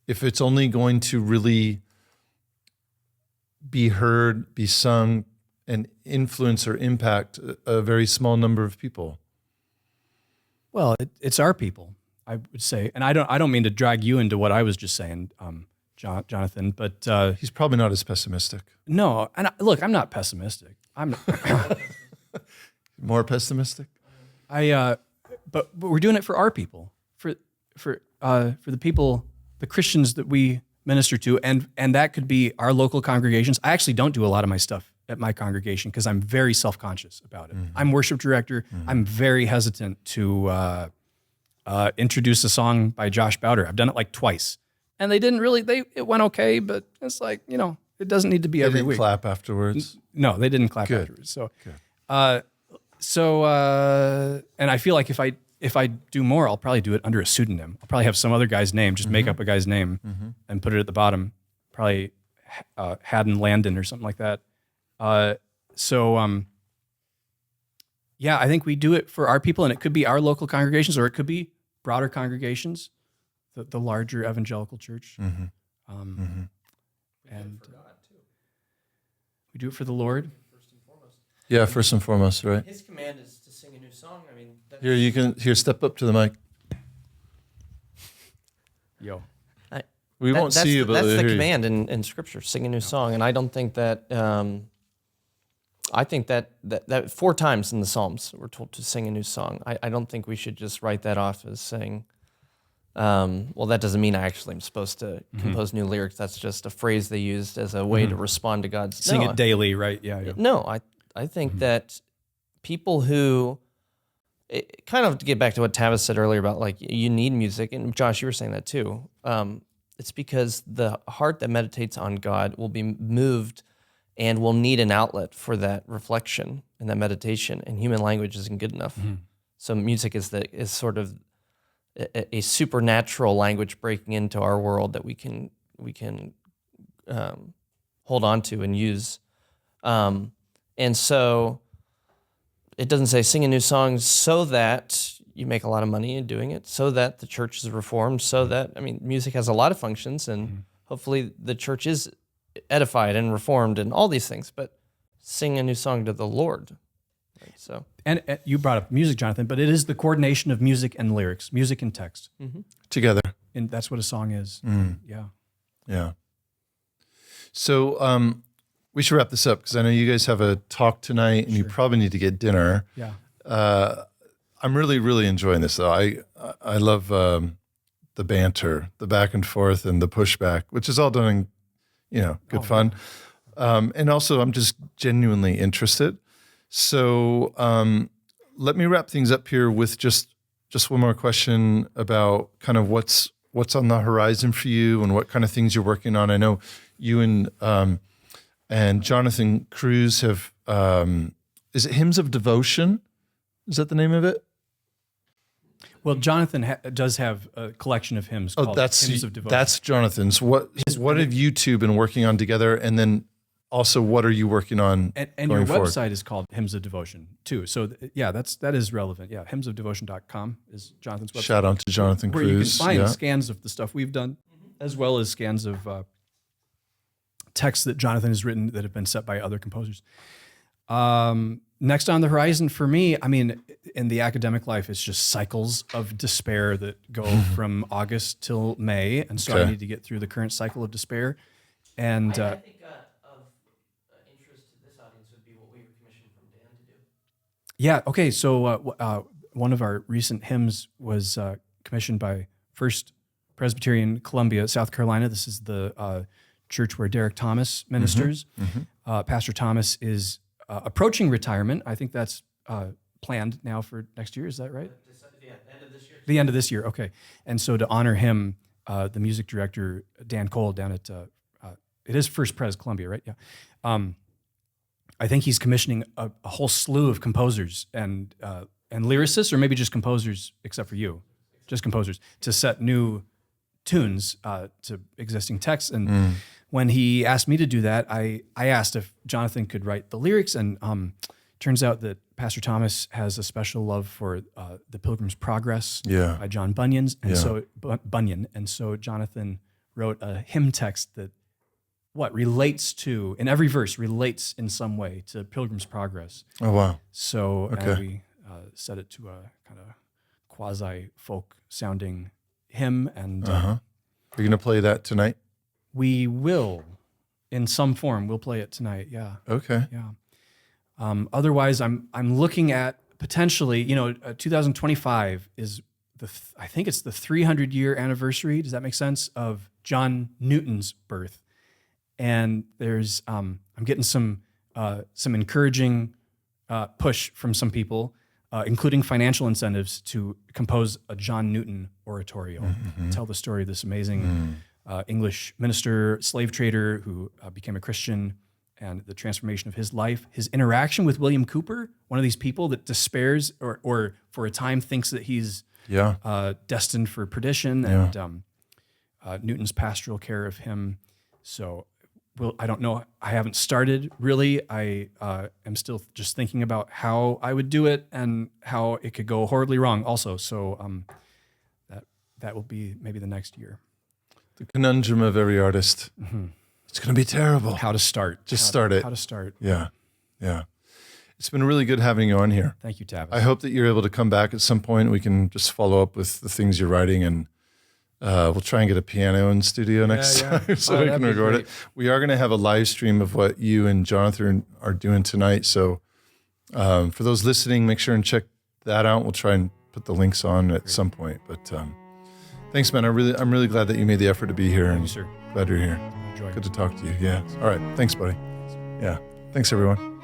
If it's only going to really be heard, be sung, and influence or impact a very small number of people. Well, it's our people, I would say, and I don't mean to drag you into what I was just saying, Jonathan, but He's probably not as pessimistic. no. And look, I'm not pessimistic. I'm More pessimistic? but we're doing it for our people, for the people, the Christians that we minister to, and that could be our local congregations. I actually don't do a lot of my stuff at my congregation because I'm very self-conscious about it. I'm worship director. I'm very hesitant to introduce a song by Josh Bauder. I've done it like twice, and it went okay, but it's like, it doesn't need to be every didn't week. Clap afterwards. No, they didn't clap afterwards. So, and I feel like if I do more, I'll probably do it under a pseudonym. I'll probably have some other guy's name, just make up a guy's name and put it at the bottom, probably Haddon Landon or something like that. I think we do it for our people, and it could be our local congregations, or it could be broader congregations, the larger evangelical church. And we do it for the Lord. Yeah, first and foremost, right? His command is to sing a new song. I mean, Here, step up to the mic. Yo. We won't see you, but that's we'll the hear you. command in Scripture: sing a new song. And I don't think that. I think that 4 times in the Psalms we're told to sing a new song. I don't think we should just write that off as saying, well, that doesn't mean I actually am supposed to compose new lyrics. That's just a phrase they used as a way to respond to God's. Sing it daily, right? Yeah. No, I think that people who, kind of to get back to what Tavis said earlier about like you need music, and Josh, you were saying that too. It's because the heart that meditates on God will be moved and will need an outlet for that reflection and that meditation, and human language isn't good enough. So music is sort of a supernatural language breaking into our world that we can hold on to and use. And so it doesn't say sing a new song so that you make a lot of money in doing it, so that the church is reformed, so that, music has a lot of functions, and hopefully the church is edified and reformed and all these things, but sing a new song to the Lord. Right? So, and you brought up music, Jonathan, but it is the coordination of music and lyrics, music and text. Together. And that's what a song is. Yeah. So we should wrap this up because I know you guys have a talk tonight and you probably need to get dinner. Yeah. I'm really, really enjoying this though. I love the banter, the back and forth, and the pushback, which is all done in, good fun. And also I'm just genuinely interested. So let me wrap things up here with just one more question about kind of what's on the horizon for you and what kind of things you're working on. I know you and Jonathan Cruz have, is it Hymns of Devotion? Is that the name of it? Well, Jonathan does have a collection of hymns called Hymns of Devotion. That's Jonathan's. What have you two been working on together? And then also, what are you working on and going your forward? website is called Hymns of Devotion, too. So, that is relevant. Yeah, hymnsofdevotion.com is Jonathan's website. Shout out to Jonathan where Cruz. you can find scans of the stuff we've done, as well as scans of texts that Jonathan has written that have been set by other composers. Next on the horizon for me, in the academic life, it's just cycles of despair that go from August till May. And so I need to get through the current cycle of despair. And I think of interest to this audience would be what we were commissioned from Dan to do. Yeah, okay. So one of our recent hymns was commissioned by First Presbyterian Columbia, South Carolina. This is the church where Derek Thomas ministers. Pastor Thomas is approaching retirement. I think that's planned now for next year. Is that right? Yeah, end of this year. The end of this year, okay. And so to honor him, the music director, Dan Cole, down at, it is First Pres Columbia, right? Yeah. I think he's commissioning a whole slew of composers and lyricists, or maybe just composers, except for you, just composers, to set new tunes to existing texts. And when he asked me to do that, I asked if Jonathan could write the lyrics, and turns out that Pastor Thomas has a special love for The Pilgrim's Progress by John Bunyan, and so Jonathan wrote a hymn text that relates to, in every verse, relates in some way to Pilgrim's Progress. Oh, wow. So we set it to a kind of quasi-folk sounding hymn. And You're going to play that tonight? we will, in some form, we'll play it tonight. Yeah. Okay. Yeah. Otherwise, I'm looking at potentially, 2025 is I think it's the 300-year anniversary. Does that make sense? Of John Newton's birth, and there's I'm getting some encouraging push from some people, including financial incentives, to compose a John Newton oratorio, tell the story of this amazing English minister, slave trader who became a Christian, and the transformation of his life, his interaction with William Cooper, one of these people that despairs or for a time thinks that he's destined for perdition, and Newton's pastoral care of him. So, I don't know. I haven't started really. I am still just thinking about how I would do it and how it could go horribly wrong also. So that will be maybe the next year. The conundrum of every artist. It's going to be terrible. How to start. Start it. How to start. Yeah. It's been really good having you on here. Thank you, Tavis. I hope that you're able to come back at some point. We can just follow up with the things you're writing, and we'll try and get a piano in studio next time so we can record it. We are going to have a live stream of what you and Jonathan are doing tonight. So for those listening, make sure and check that out. We'll try and put the links on at some point. But thanks, man. I'm really glad that you made the effort to be here. Thank and you, sir. Glad you're here. Enjoy. Good to talk to you. Yeah. All right. Thanks, buddy. Yeah. Thanks, everyone.